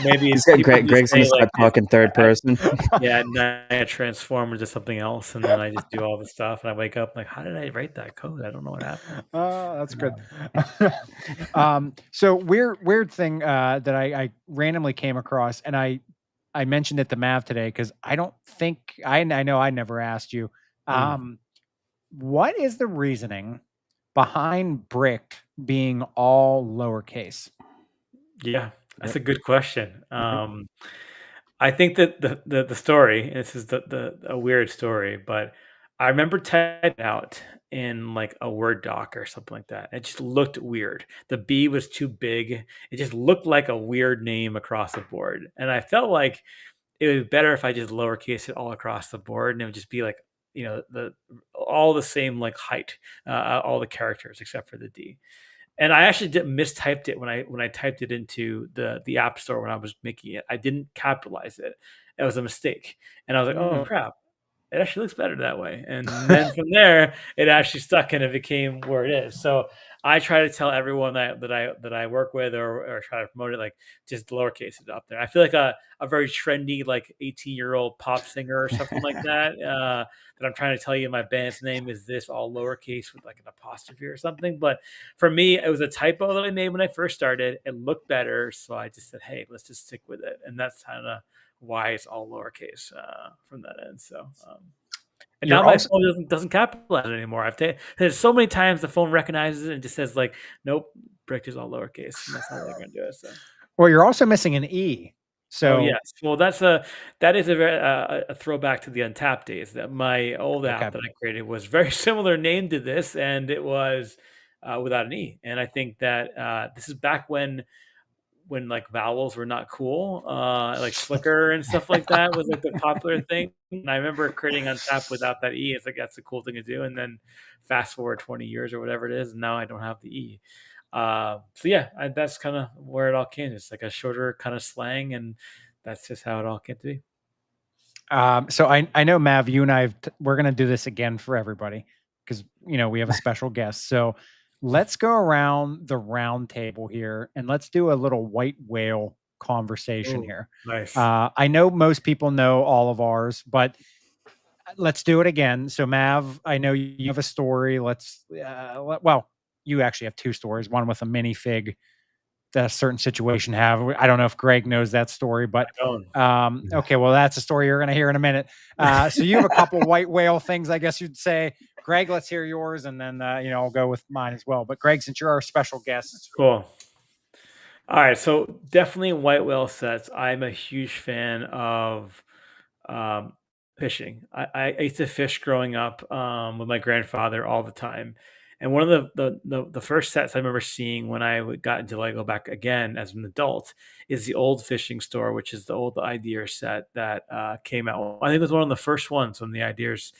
Maybe Greg's gonna start talking third person. And I transform into something else, and then I just do all the stuff, and I wake up like, how did I write that code? I don't know what happened. That's good. So weird thing that I randomly came across, and I mentioned it to Mav today because I don't think I know I never asked you. What is the reasoning behind Brick being all lowercase? Yeah, that's a good question. I think that the story, and this is a weird story, but I remember typing out in like a Word doc or something like that. It just looked weird. The B was too big. It just looked like a weird name across the board. And I felt like it would be better if I just lowercase it all across the board, and it would just be like, all the same like height, all the characters except for the D. And I actually mistyped it when I typed it into the App Store when I was making it. I didn't capitalize it. It was a mistake. And I was like, oh crap, it actually looks better that way. And then from there, it actually stuck and it became where it is. So I try to tell everyone that I work with or try to promote it, like just lowercase it up there. I feel like a very trendy, like 18-year-old pop singer or something like that. That I'm trying to tell you my band's name is this, all lowercase with like an apostrophe or something. But for me, it was a typo that I made when I first started. It looked better. So I just said, hey, let's just stick with it. And that's kind of why it's all lowercase from that end. So And now my phone doesn't capitalize it anymore. There's so many times the phone recognizes it and just says like, nope, Brick is all lowercase, and that's how they're going to do it. So. Well, you're also missing an E. So yes, well, that is a throwback to the Untapped days. That my old app that I created was very similar name to this, and it was without an E. And I think that this is back when like vowels were not cool, like flicker and stuff like that was like the popular thing. And I remember creating Untapped without that E. It's like that's a cool thing to do. And then fast forward 20 years or whatever it is, and now I don't have the E. So yeah, that's kind of where it all came. It's like a shorter kind of slang, and that's just how it all came to be. So I know, Mav, you and I we're gonna do this again for everybody because we have a special guest. So let's go around the round table here and let's do a little white whale conversation here. Nice. I know most people know all of ours, but let's do it again. So Mav, I know you have a story. Well, you actually have two stories. One with a minifig that a certain situation have. I don't know if Greg knows that story, but okay, well, that's a story you're going to hear in a minute. So you have a couple white whale things, I guess you'd say. Greg, let's hear yours, and then I'll go with mine as well. But Greg, since you're our special guest, cool. All right, so definitely white whale sets. I'm a huge fan of fishing. I used to fish growing up with my grandfather all the time. And one of the first sets I remember seeing when I got into Lego back again as an adult is the old fishing store, which is the old Ideas set that came out. I think it was one of the first ones from the Ideas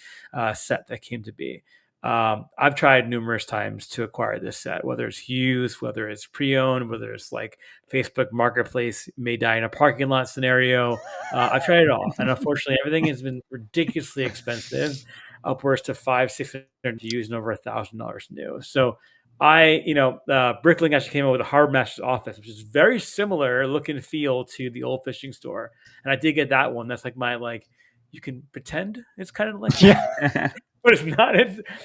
set that came to be. I've tried numerous times to acquire this set, whether it's used, whether it's pre-owned, whether it's like Facebook Marketplace may die in a parking lot scenario. I've tried it all, and unfortunately, everything has been ridiculously expensive, upwards to $500-600 to use and over $1,000 new. So Brickling actually came out with a Harbor Master's Office, which is very similar look and feel to the old fishing store, and I did get that one. That's like my you can pretend it's kind of like but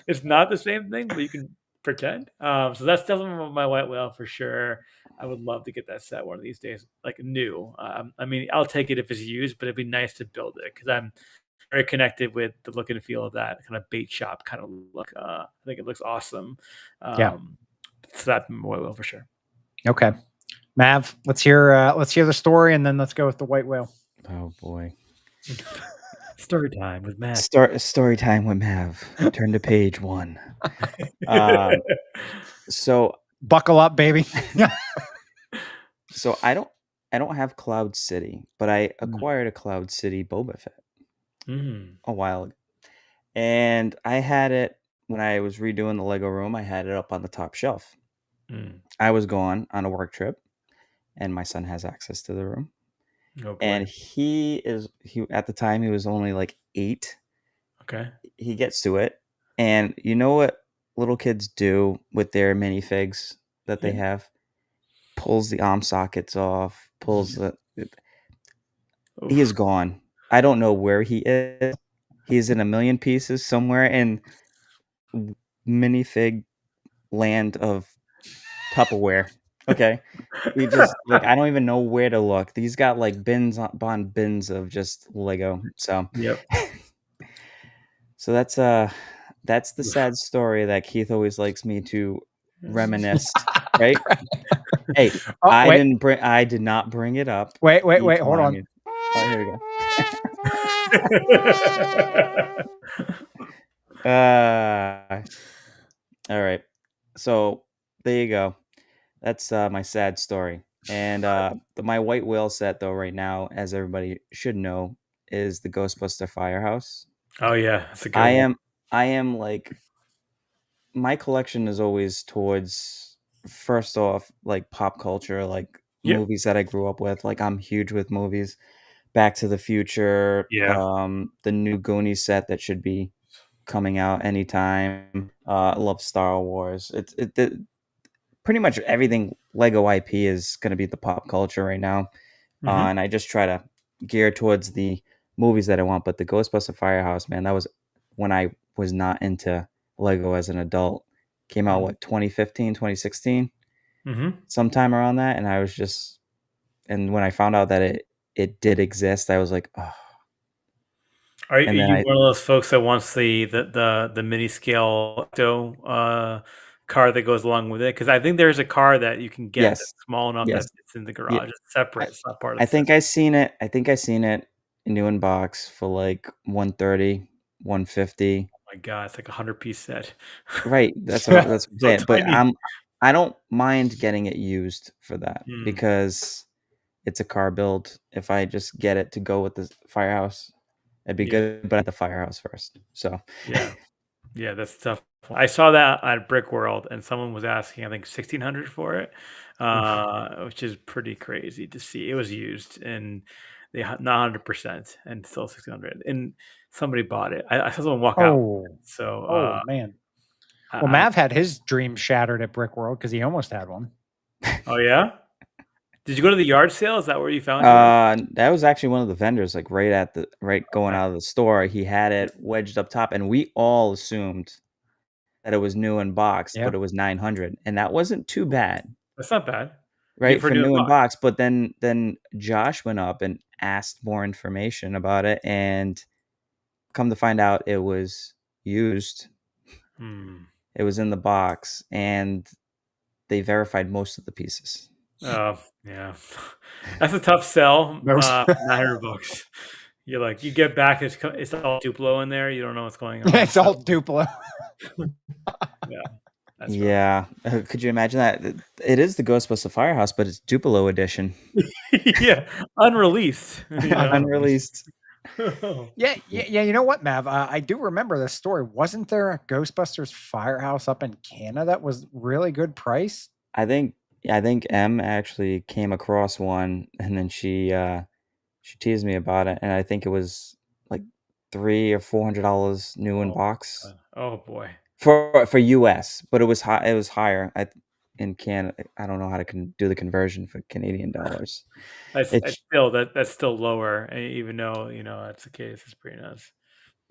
it's not the same thing, but you can pretend. So that's definitely my white whale for sure. I would love to get that set one of these days, like new. I mean, I'll take it if it's used, but it'd be nice to build it because I'm very connected with the look and feel of that kind of bait shop kind of look. I think it looks awesome. So that's my white whale for sure. Okay, Mav, let's hear the story, and then let's go with the white whale. Oh boy. Story time with Mav. Story time with Mav. Turn to page 1. So buckle up, baby. So I don't have Cloud City, but I acquired a Cloud City Boba Fett a while ago. And I had it when I was redoing the Lego room. I had it up on the top shelf. I was gone on a work trip, and my son has access to the room. And he at the time he was only like 8. Okay. He gets to it, and you know what little kids do with their minifigs that they have? Pulls the arm sockets off, he is gone. I don't know where he is. He's in a million pieces somewhere in minifig land of Tupperware. Okay. He just I don't even know where to look. He's got like bins of just Lego. So so that's the sad story that Keith always likes me to reminisce, right? Hey, I did not bring it up. Wait, hold on. Oh, here we go. All right. So there you go. That's my sad story. And my white whale set, though, right now, as everybody should know, is the Ghostbuster Firehouse. Oh yeah, that's a good one. I am like, my collection is always towards, first off, like pop culture, like movies that I grew up with. Like I'm huge with movies. Back to the Future, the new Goonies set that should be coming out anytime. I love Star Wars. Pretty much everything Lego IP is going to be the pop culture right now. And I just try to gear towards the movies that I want. But the Ghostbuster Firehouse, man, that was when I was not into Lego as an adult. Came out, 2015, 2016? Sometime around that. And I was just, and when I found out that it did exist, I was like, oh. Are you one of those folks that wants the mini scale car that goes along with it? Because I think there's a car that you can get that's small enough that it's in the garage. It's separate. It's not part of. I think I seen it. I think I seen it new in box for like 130, 150. Oh my god, it's like a 100-piece set. Right. That's what I'm saying. But I don't mind getting it used for that because it's a car build. If I just get it to go with the firehouse, it'd be good. But at the firehouse first. So yeah, that's tough. I saw that at Brick World, and someone was asking, I think, $1,600 for it, which is pretty crazy to see. It was used, and they not 100%, and still $1,600, and somebody bought it. I saw someone walk out. So, man. Well, Mav had his dream shattered at Brick World because he almost had one. Oh yeah. Did you go to the yard sale? Is that where you found it? That was actually one of the vendors, like going out of the store. He had it wedged up top, and we all assumed that it was new in box, but it was $900, and that wasn't too bad. That's not bad, right? For new in box. But then Josh went up and asked more information about it, and come to find out, it was used. It was in the box, and they verified most of the pieces. Oh yeah, that's a tough sell. $900. You're like, you get back, it's all Duplo in there. You don't know what's going on. It's all Duplo. Yeah. Could you imagine that? It is the Ghostbuster Firehouse, but it's Duplo edition. Yeah, unreleased. Unreleased. Yeah. You know what, Mav? I do remember this story. Wasn't there a Ghostbusters Firehouse up in Canada that was really good price? I think M actually came across one, and then she teased me about it, and I think it was like $300 or $400 new in box. Oh boy. For US, but it was high. It was higher in Canada. I don't know how to do the conversion for Canadian dollars. That's still lower, even though that's the case. It's pretty nuts.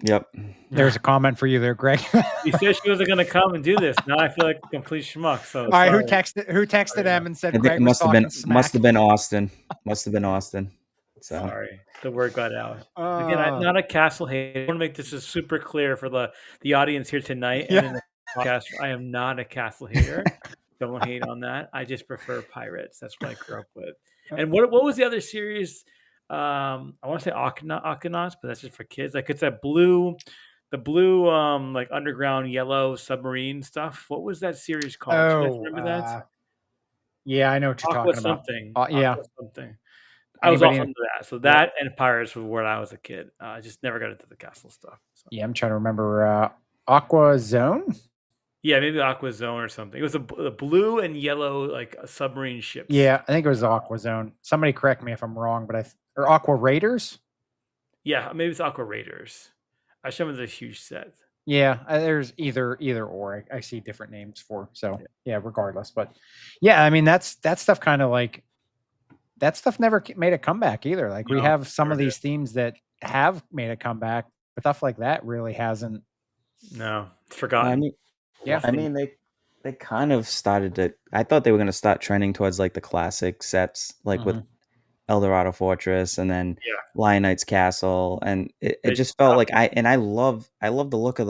Yep. There's a comment for you there, Greg. He said she wasn't going to come and do this. Now I feel like a complete schmuck. So all right, who texted them and said Greg was talking smack? Must have been Austin. Must have been Austin. So. Sorry, the word got out. Again, I'm not a Castle hater. I want to make this just super clear for the audience here tonight and in the podcast. I am not a Castle hater. Don't hate on that. I just prefer Pirates. That's what I grew up with. And what was the other series? I want to say Aquanauts, but that's just for kids. Like it's that the blue like underground yellow submarine stuff. What was that series called? Do you guys remember that? Yeah, I know what you're talking about. Something. I was all into that. So that and Pirates was where I was a kid. I just never got into the castle stuff. So. Yeah, I'm trying to remember Aqua Zone. Yeah, maybe Aqua Zone or something. It was a blue and yellow like submarine ships. Yeah, I think it was Aqua Zone. Somebody correct me if I'm wrong, but or Aqua Raiders. Yeah, maybe it's Aqua Raiders. I just remember the huge set. Yeah, there's either or. I see different names for. So yeah, regardless. But yeah, I mean that stuff kind of like. That stuff never made a comeback either. Like we have some of these themes that have made a comeback, but stuff like that really hasn't. No, it's forgotten. I mean, they kind of started to. I thought they were going to start trending towards like the classic sets, like with Eldorado Fortress and then Lion Knight's Castle, and it just felt like I love the look of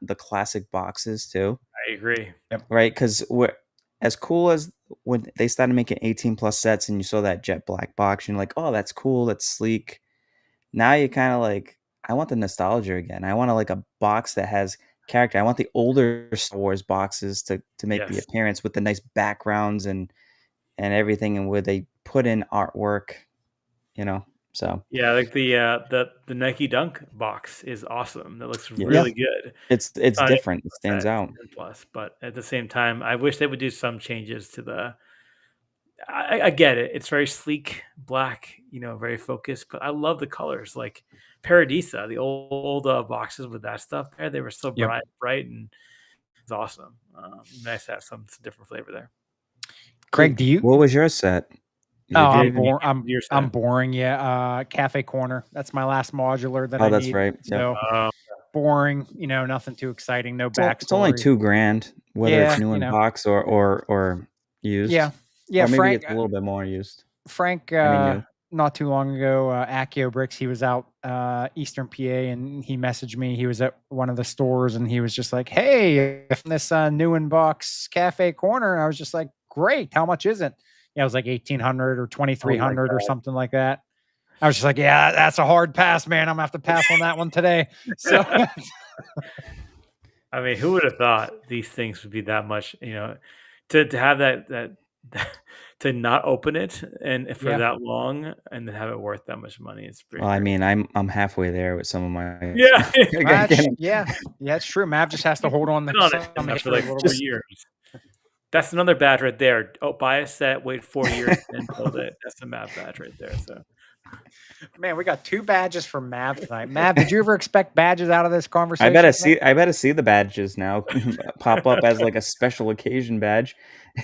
the classic boxes too. I agree. Right, because we're as cool as when they started making 18+ sets and you saw that jet black box, you're like, oh, that's cool, that's sleek. Now you kind of like, I want the nostalgia again. I want like a box that has character. I want the older Star Wars boxes to make the appearance with the nice backgrounds and everything, and where they put in artwork, So yeah, like the Nike Dunk box is awesome. That looks really good. It's different. It stands out. Plus, but at the same time, I wish they would do some changes to the. I get it. It's very sleek, black, very focused. But I love the colors, like Paradisa, the old boxes with that stuff there. They were so bright, and it's awesome. Nice to have some different flavor there. Craig, what was your set? I'm boring. Yeah. Cafe Corner. That's my last modular that I need. Oh, that's right. So boring, nothing too exciting. No backstory. It's only $2,000, whether it's new in box or used. Yeah. Or maybe it's a little bit more used. Frank not too long ago, Accio Bricks, he was out Eastern PA, and he messaged me. He was at one of the stores, and he was just like, "Hey, this new in box cafe corner." And I was just like, "Great, how much is it?" Yeah, it was like 1,800 or 2,300 or something like that. I was just like, "Yeah, that's a hard pass, man. I'm gonna have to pass on that one today." So, I mean, who would have thought these things would be that much? To have that to not open it and for that long and then have it worth that much money. It's pretty. Well, I mean, I'm halfway there with some of my. Yeah, yeah, it's true. Mav just has to hold on to some for like 4 years. That's another badge right there. Oh, buy a set, wait 4 years, and build it. That's a Mav badge right there. So, man, we got 2 badges for Mav tonight. Mav, did you ever expect badges out of this conversation? I better see the badges now pop up as like a special occasion badge.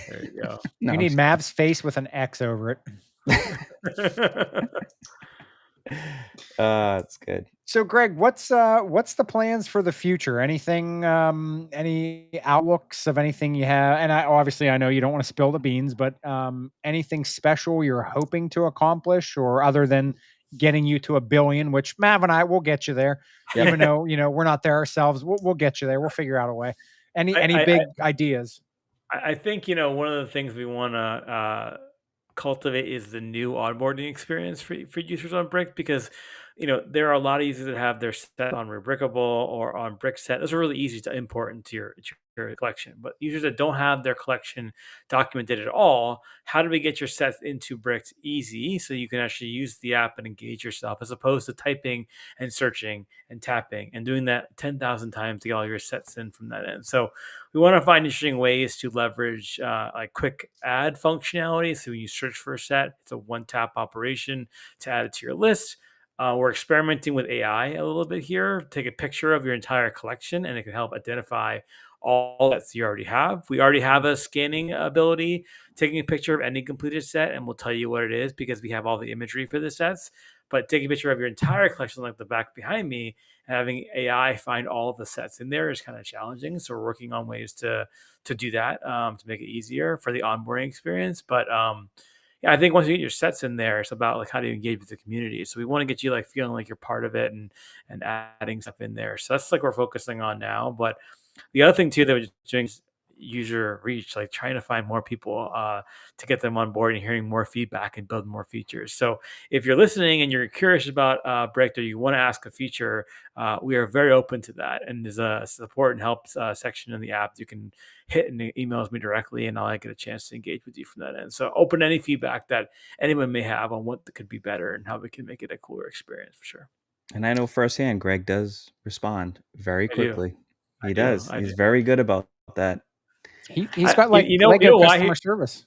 There you go. No, you need Mav's face with an X over it. That's good. So, Greg, what's the plans for the future? Anything, any outlooks of anything you have? And I know you don't want to spill the beans, but anything special you're hoping to accomplish, or other than getting you to 1 billion, which Mav and I will get you there, even though we're not there ourselves. We'll get you there. We'll figure out a way. Any big ideas? I think one of the things we want to cultivate is the new onboarding experience for users on Brick, because there are a lot of users that have their set on Rebrickable or on Brickset. Those are really easy to import into your collection. But users that don't have their collection documented at all, how do we get your sets into Bricks easy so you can actually use the app and engage yourself, as opposed to typing and searching and tapping and doing that 10,000 times to get all your sets in from that end. So we want to find interesting ways to leverage like quick add functionality. So when you search for a set, it's a one-tap operation to add it to your list. We're experimenting with AI a little bit here. Take a picture of your entire collection, and it can help identify all sets you already have. We already have a scanning ability, taking a picture of any completed set, and we'll tell you what it is because we have all the imagery for the sets. But taking a picture of your entire collection, like the back behind me, and having AI find all of the sets in there is kind of challenging. So we're working on ways to do that, to make it easier for the onboarding experience. But I think once you get your sets in there, it's about like how do you engage with the community. So we want to get you like feeling like you're part of it and adding stuff in there. So that's like we're focusing on now. But the other thing too that we're doing is user reach, like trying to find more people to get them on board and hearing more feedback and build more features. So if you're listening and you're curious about Brick, or you want to ask a feature, we are very open to that. And there's a support and help section in the app you can hit, and it emails me directly, and I'll get a chance to engage with you from that end. So open any feedback that anyone may have on what could be better and how we can make it a cooler experience for sure. And I know firsthand, Greg does respond very quickly. He does. He's very good about that. He's got like customer service.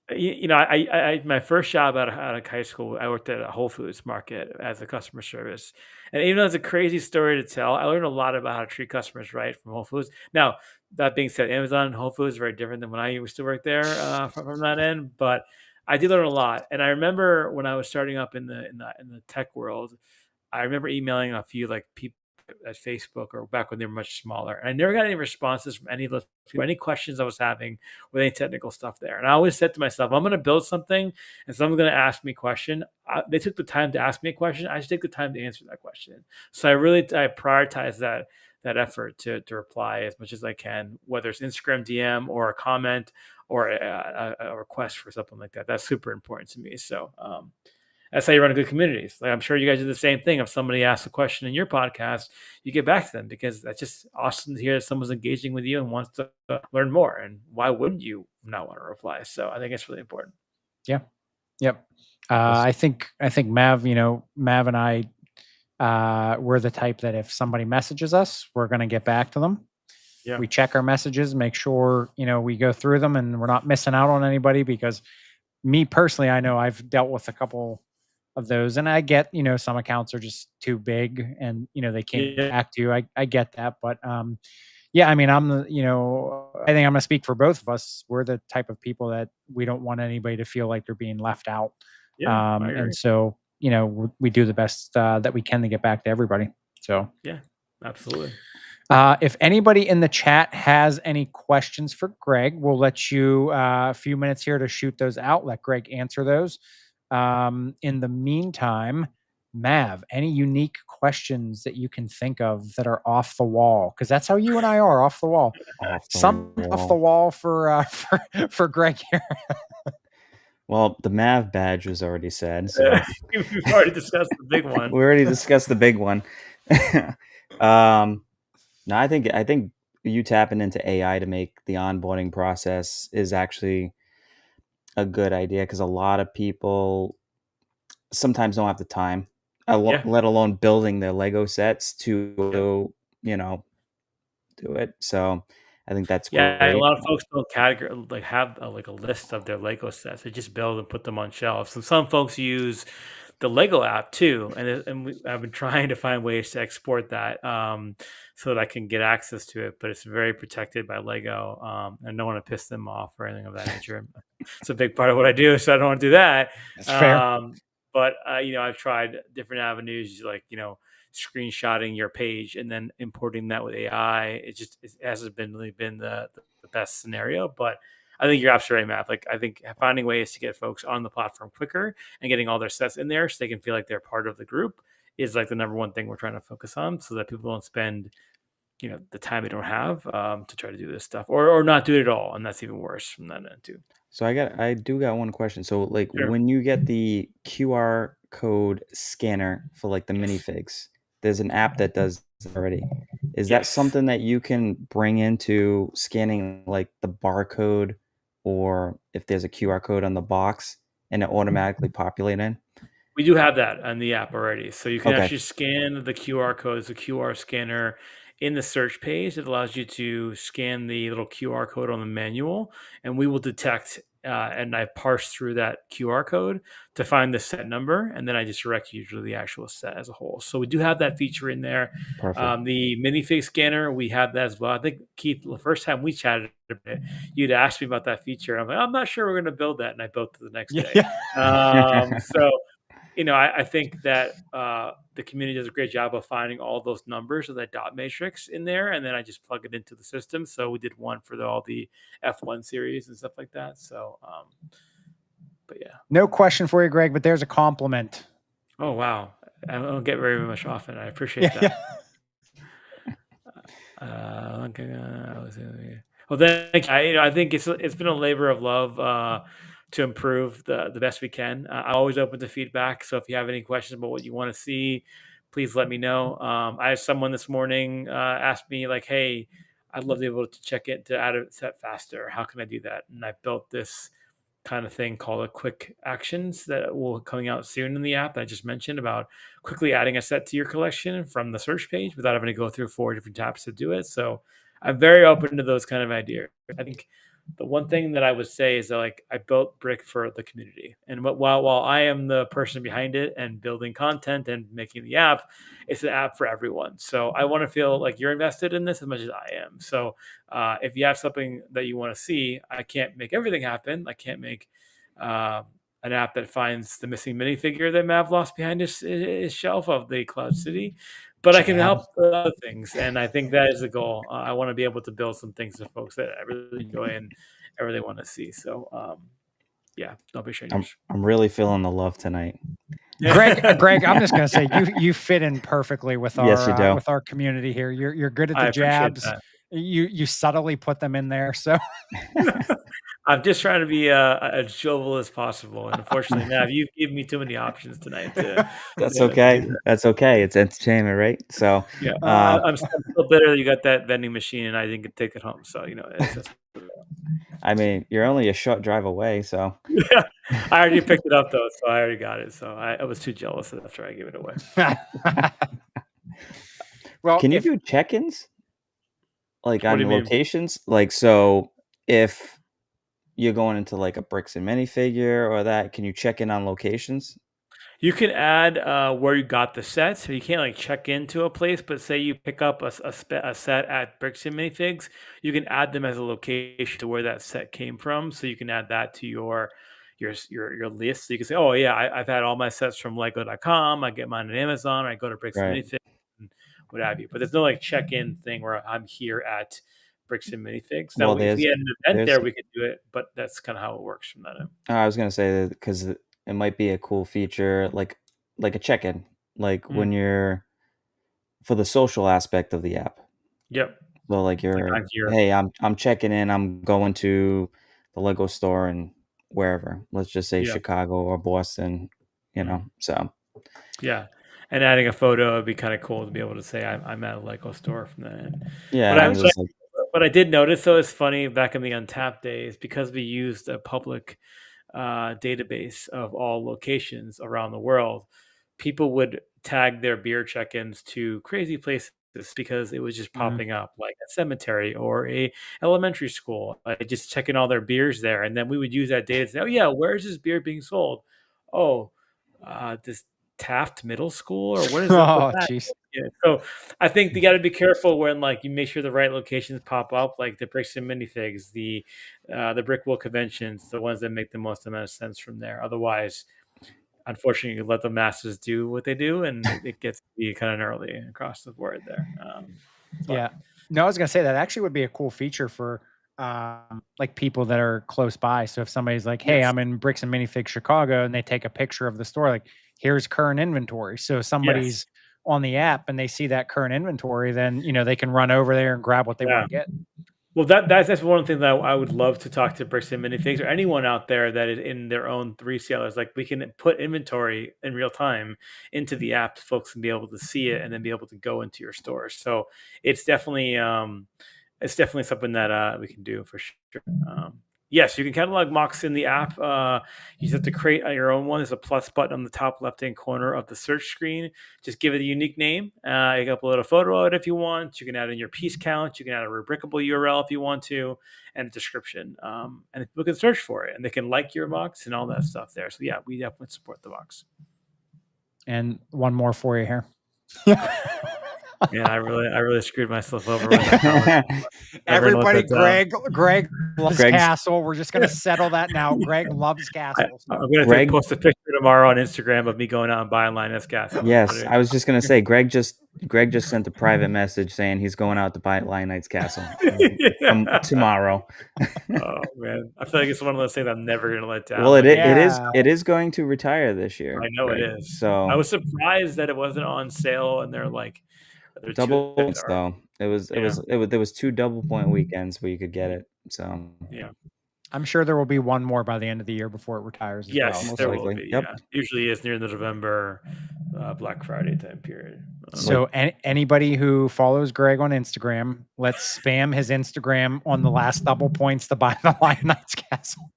I my first job out of high school, I worked at a Whole Foods market as a customer service. And even though it's a crazy story to tell, I learned a lot about how to treat customers right from Whole Foods. Now, that being said, Amazon and Whole Foods are very different than when I used to work there from that end. But I did learn a lot. And I remember when I was starting up in the tech world, I remember emailing a few like people at Facebook, or back when they were much smaller, and I never got any responses from any of those people, any questions I was having with any technical stuff there. And I always said to myself, I'm going to build something and someone's going to ask me a question. They took the time to ask me a question. I should take the time to answer that question. So I prioritize that effort to reply as much as I can, whether it's Instagram DM or a comment or a request for something like that. That's super important to me. So that's how you run a good community. Like, I'm sure you guys do the same thing. If somebody asks a question in your podcast, you get back to them, because that's just awesome to hear that someone's engaging with you and wants to learn more. And why wouldn't you not want to reply? So I think it's really important. Yeah. Yep. I think Mav, Mav and I, we're the type that if somebody messages us, we're going to get back to them. Yeah. We check our messages, make sure, we go through them and we're not missing out on anybody, because me personally, I know I've dealt with a couple of those, and I get, some accounts are just too big and, they can't get back to you. I get that. But, yeah, I mean, I think I'm going to speak for both of us. We're the type of people that we don't want anybody to feel like they're being left out. Yeah, and so, we do the best that we can to get back to everybody. So, yeah, absolutely. If anybody in the chat has any questions for Greg, we'll let you a few minutes here to shoot those out. Let Greg answer those. In the meantime, Mav, any unique questions that you can think of that are off the wall? Because that's how you and I are, off the wall. Off the wall for for Greg here. Well, the Mav badge was already said, so we've already discussed the big one. We already discussed the big one. No, I think you tapping into AI to make the onboarding process is actually a good idea, because a lot of people sometimes don't have the time, let alone building their Lego sets to, do it. So I think that's great. A lot of folks don't have a list of their Lego sets. They just build and put them on shelves. And some folks use the Lego app too, and I've been trying to find ways to export that so that I can get access to it. But it's very protected by Lego, and I don't want to piss them off or anything of that nature. It's a big part of what I do, so I don't want to do that. That's fair. But I've tried different avenues, like screenshotting your page and then importing that with AI. It hasn't really been the best scenario, but I think you're absolutely right, Matt. Like, I think finding ways to get folks on the platform quicker and getting all their sets in there so they can feel like they're part of the group is like the number one thing we're trying to focus on, so that people don't spend the time they don't have to try to do this stuff, or not do it at all, and that's even worse from that end too. So I do got one question. So when you get the QR code scanner for like the minifigs, there's an app that does already. Is that something that you can bring into scanning like the barcode, or if there's a QR code on the box and it automatically populate in? We do have that on the app already. So you can actually scan the QR code. It's a QR scanner in the search page. It allows you to scan the little QR code on the manual, and we will detect and I parse through that QR code to find the set number, and then I just direct you to the actual set as a whole. So we do have that feature in there. The minifig scanner, we have that as well. I think, Keith, the first time we chatted a bit, you'd asked me about that feature. I'm like, I'm not sure we're going to build that, and I built it the next day. So I think that the community does a great job of finding all those numbers of that dot matrix in there, and then I just plug it into the system. So we did one for all the F1 series and stuff like that. So, but yeah. No question for you, Greg, but there's a compliment. Oh, wow. I don't get very much often. I appreciate that. Well, thank you. I think it's been a labor of love to improve the best we can. I'm always open to feedback. So if you have any questions about what you want to see, please let me know. I had someone this morning ask me like, hey, I'd love to be able to check it to add a set faster. How can I do that? And I built this kind of thing called a quick actions that will coming out soon in the app that I just mentioned, about quickly adding a set to your collection from the search page without having to go through 4 different tabs to do it. So I'm very open to those kind of ideas. I think the one thing that I would say is that I built Brick for the community, and while I am the person behind it and building content and making the app, it's an app for everyone. So I want to feel like you're invested in this as much as I am. So if you have something that you want to see, I can't make everything happen. I can't make an app that finds the missing minifigure that Mav lost behind his shelf of the Cloud City, but I can help with other things, and I think that is the goal. I want to be able to build some things for folks that I really enjoy and I really want to see. So, don't be strangers. I'm really feeling the love tonight. Greg, I'm just gonna say you fit in perfectly with our with our community here. You're good at the jabs. You subtly put them in there. So I'm just trying to be as jovial as possible, and unfortunately, Mav, you've given me too many options tonight. That's okay. That's okay. It's entertainment, right? So yeah, I'm still bitter that you got that vending machine and I didn't take it home. So I mean, you're only a short drive away, so yeah, I already picked it up though, so I already got it. So I was too jealous after I gave it away. Well, can you do check-ins like on locations? Like, so if you're going into like a bricks and minifigure or that, can you check in on locations? You can add where you got the set, so you can't check into a place. But say you pick up a set at Bricks and Minifigs, you can add them as a location to where that set came from. So you can add that to your list. So you can say, oh yeah, I've had all my sets from Lego.com. I get mine on Amazon. I go to Bricks and Minifigs, and what have you. But there's no check-in thing where I'm here at Bricks and Minifigs. Now, if we had an event there, we could do it. But that's kind of how it works from that end. I was gonna say that because it might be a cool feature, like a check-in, like when you're for the social aspect of the app. Yep. So like I'm here. hey, I'm checking in. I'm going to the Lego store and wherever. Let's just say Chicago or Boston. So. Yeah, and adding a photo would be kind of cool to be able to say I'm at a Lego store from that end. Yeah, But I did notice, though, it's funny back in the Untapped days, because we used a public database of all locations around the world, people would tag their beer check-ins to crazy places because it was just popping up, like a cemetery or a elementary school, just checking all their beers there. And then we would use that data to say, oh yeah, where is this beer being sold? Oh, this Taft Middle School, or what is up with that? Jeez. Yeah, so I think you got to be careful when, like, you make sure the right locations pop up, like the Bricks and Minifigs, the Brickworld conventions, the ones that make the most amount of sense from there. Otherwise, unfortunately, you let the masses do what they do, and it gets to be kind of gnarly across the board there. Yeah. No, I was gonna say that actually would be a cool feature for like people that are close by. So if somebody's like, "Hey, I'm in Bricks and Minifigs Chicago," and they take a picture of the store, like, here's current inventory. So if somebody's on the app and they see that current inventory, then they can run over there and grab what they want to get. Well, that's one thing that I would love to talk to Bricks and Minifigs or anyone out there that is in their own resellers. Like, we can put inventory in real time into the app, folks can be able to see it and then be able to go into your stores. So it's definitely something that we can do for sure. Yes, you can catalog mocks in the app. You just have to create your own one. There's a plus button on the top left-hand corner of the search screen. Just give it a unique name. You can upload a photo of it if you want. You can add in your piece count. You can add a rubricable URL if you want to, and a description. And people can search for it, and they can like your mocks and all that stuff there. So yeah, we definitely support the mocks. And one more for you here. Yeah, I really screwed myself over with that. Everybody, Greg loves Castle. We're just gonna settle that now. Greg loves castles. I'm gonna post a picture tomorrow on Instagram of me going out and buying Lioness Castle. Yes, I was just gonna say, Greg just sent a private message saying he's going out to buy Lioness Castle tomorrow. Oh man, I feel like it's one of those things I'm never gonna let down. Well, it is going to retire this year. I know, Greg. It is. So I was surprised that it wasn't on sale, and they're double points though. There was 2 double point weekends where you could get it. So yeah, I'm sure there will be one more by the end of the year before it retires. Yes, there will be. Yep. Yeah, usually is near the November Black Friday time period. So anybody who follows Greg on Instagram, let's spam his Instagram on the last double points to buy the Lioness Castle.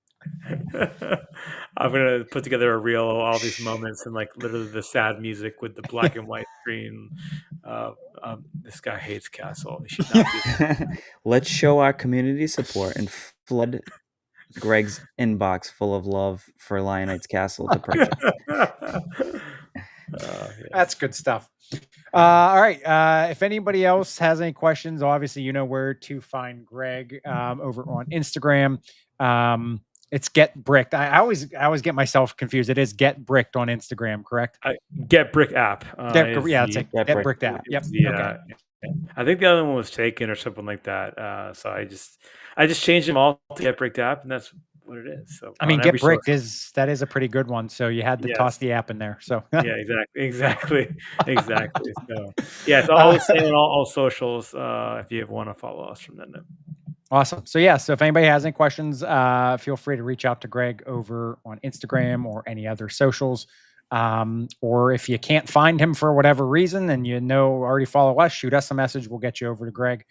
I'm gonna put together a reel of all these moments and literally the sad music with the black and white screen. This guy hates Castle. He should not do that. Let's show our community support and flood Greg's inbox full of love for Lioness Castle to purchase. That's good stuff. All right. If anybody else has any questions, obviously you know where to find Greg over on Instagram. It's Get Bricked. I always get myself confused. It is Get Bricked on Instagram, correct? Get Brick app. It's like Get Bricked app. Yep. Okay. I think the other one was taken or something like that. So I just changed them all to Get Bricked app, and that's what it is. So I mean, Get Bricked is a pretty good one. So you had to toss the app in there. So yeah, exactly. So yeah, it's all the same on all socials. If you want to follow us from that note. Awesome. So yeah, so if anybody has any questions, feel free to reach out to Greg over on Instagram or any other socials. Or if you can't find him for whatever reason and already follow us, shoot us a message. We'll get you over to Greg.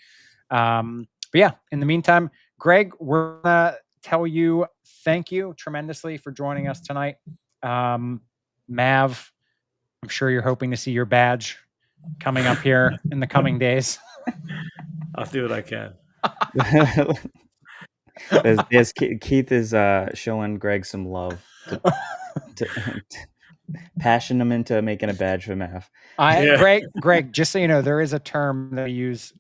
But yeah, in the meantime, Greg, we're gonna tell you thank you tremendously for joining us tonight. Mav, I'm sure you're hoping to see your badge coming up here in the coming days. I'll do what I can. Keith is showing Greg some love to passion him into making a badge for Mav. Greg, just so you know, there is a term that we use.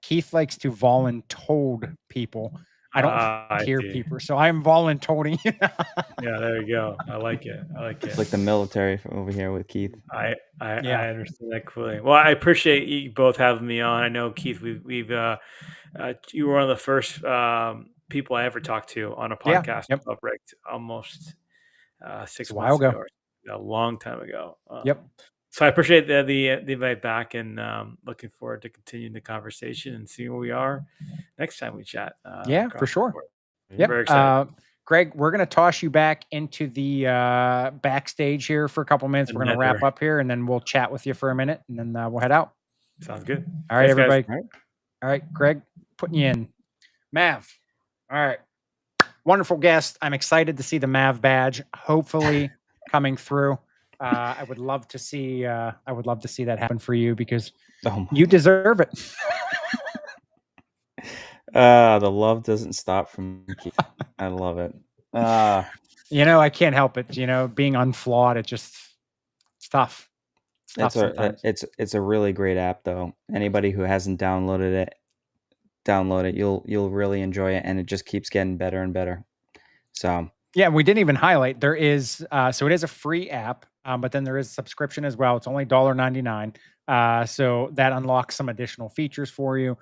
Keith likes to voluntold people. I don't hear people, so I'm voluntolding you. Yeah, there you go. I like it. It's like the military over here with Keith. I understand that clearly. Well, I appreciate you both having me on. I know, Keith, we've you were one of the first people I ever talked to on a podcast about Bricked almost 6 while months ago. ago, or a long time ago. Yep. So I appreciate the invite back, and looking forward to continuing the conversation and seeing where we are next time we chat. Yeah, for sure. Yep. Very excited. Greg, we're going to toss you back into the backstage here for a couple minutes. We're going to wrap up here, and then we'll chat with you for a minute, and then we'll head out. Sounds good. All right, everybody. All right, Greg, putting you in. Mav. All right. Wonderful guest. I'm excited to see the Mav badge hopefully coming through. I would love to see that happen for you, because you deserve it. The love doesn't stop from Keith. I love it. I can't help it. Being unflawed, it's tough. It's a really great app, though. Anybody who hasn't downloaded it, download it. You'll really enjoy it, and it just keeps getting better and better. So yeah, we didn't even highlight, there is so it is a free app, but then there is a subscription as well. It's only $1.99. So that unlocks some additional features for you.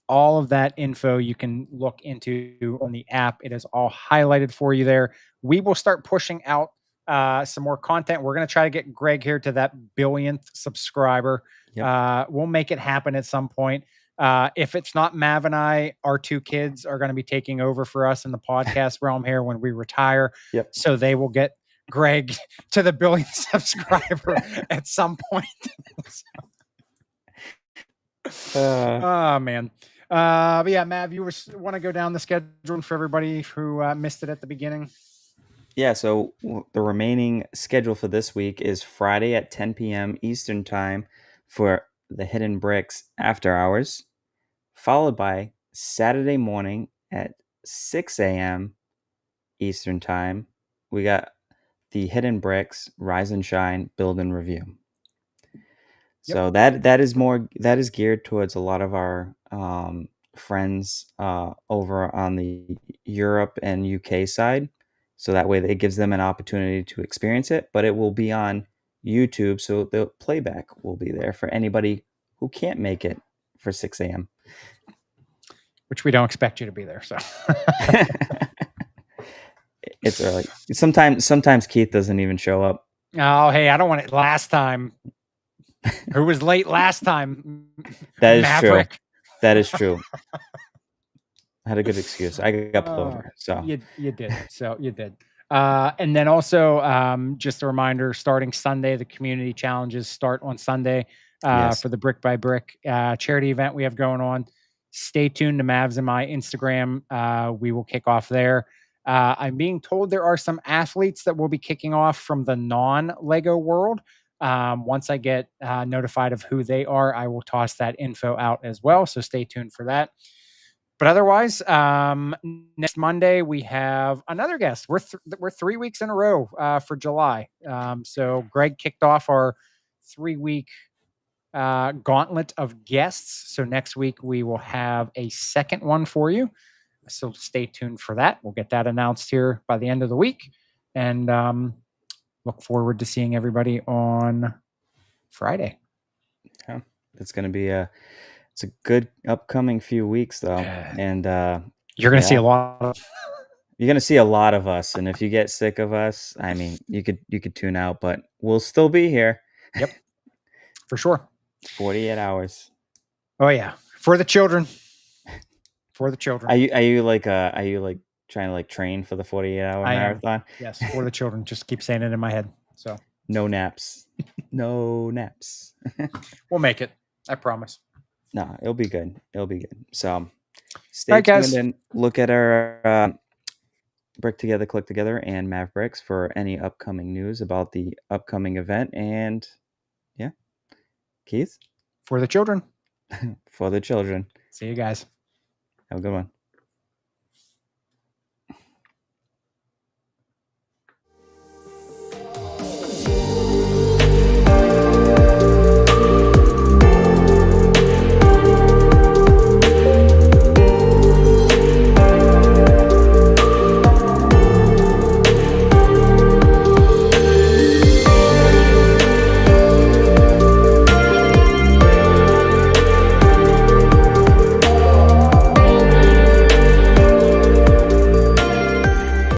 All of that info you can look into on the app. It is all highlighted for you there. We will start pushing out some more content. We're going to try to get Greg here to that 1,000,000th subscriber. Yep. We'll make it happen at some point. If it's not Mav and I, our two kids are going to be taking over for us in the podcast realm here when we retire. Yep. So they will get Greg to the 1,000,000th subscriber at some point. Oh man. But yeah, Mav, you want to go down the schedule for everybody who missed it at the beginning? Yeah, so the remaining schedule for this week is Friday at 10 p.m. Eastern Time for the Hidden Bricks After Hours, followed by Saturday morning at 6 a.m. Eastern Time. We got the Hidden Bricks Rise and Shine Build and Review. Yep. So that is geared towards a lot of our friends over on the Europe and UK side. So that way it gives them an opportunity to experience it, but it will be on YouTube, so the playback will be there for anybody who can't make it for 6 a.m. Which we don't expect you to be there, so. It's early. Sometimes Keith doesn't even show up. Oh, hey, I don't want it last time. Who was late last time? That is Maverick. True. That is true. I had a good excuse. I got pulled over. So you did. So you did. And then also, just a reminder, starting Sunday, the community challenges start on Sunday for the Brick by Brick charity event we have going on. Stay tuned to Mavs and my Instagram. We will kick off there. I'm being told there are some athletes that will be kicking off from the non-Lego world. Once I get notified of who they are, I will toss that info out as well. So stay tuned for that. But otherwise, next Monday we have another guest. We're 3 weeks in a row for July. So Greg kicked off our 3-week gauntlet of guests. So next week we will have a second one for you. So stay tuned for that. We'll get that announced here by the end of the week, and look forward to seeing everybody on Friday. Yeah, it's going to be it's a good upcoming few weeks, though, and you're going to see a lot. You're going to see a lot of us, and if you get sick of us, I mean, you could tune out, but we'll still be here. Yep, for sure. 48 hours. Oh yeah, for the children. For the children. Are you like trying to train for the 48-hour marathon? Yes, for the children. Just keep saying it in my head. So no naps. No naps. We'll make it. I promise. No, it'll be good. It'll be good. So stay tuned and look at our Brick Together, Click Together, and Mavericks for any upcoming news about the upcoming event. And yeah, Keith? For the children. For the children. See you guys. Have a good one.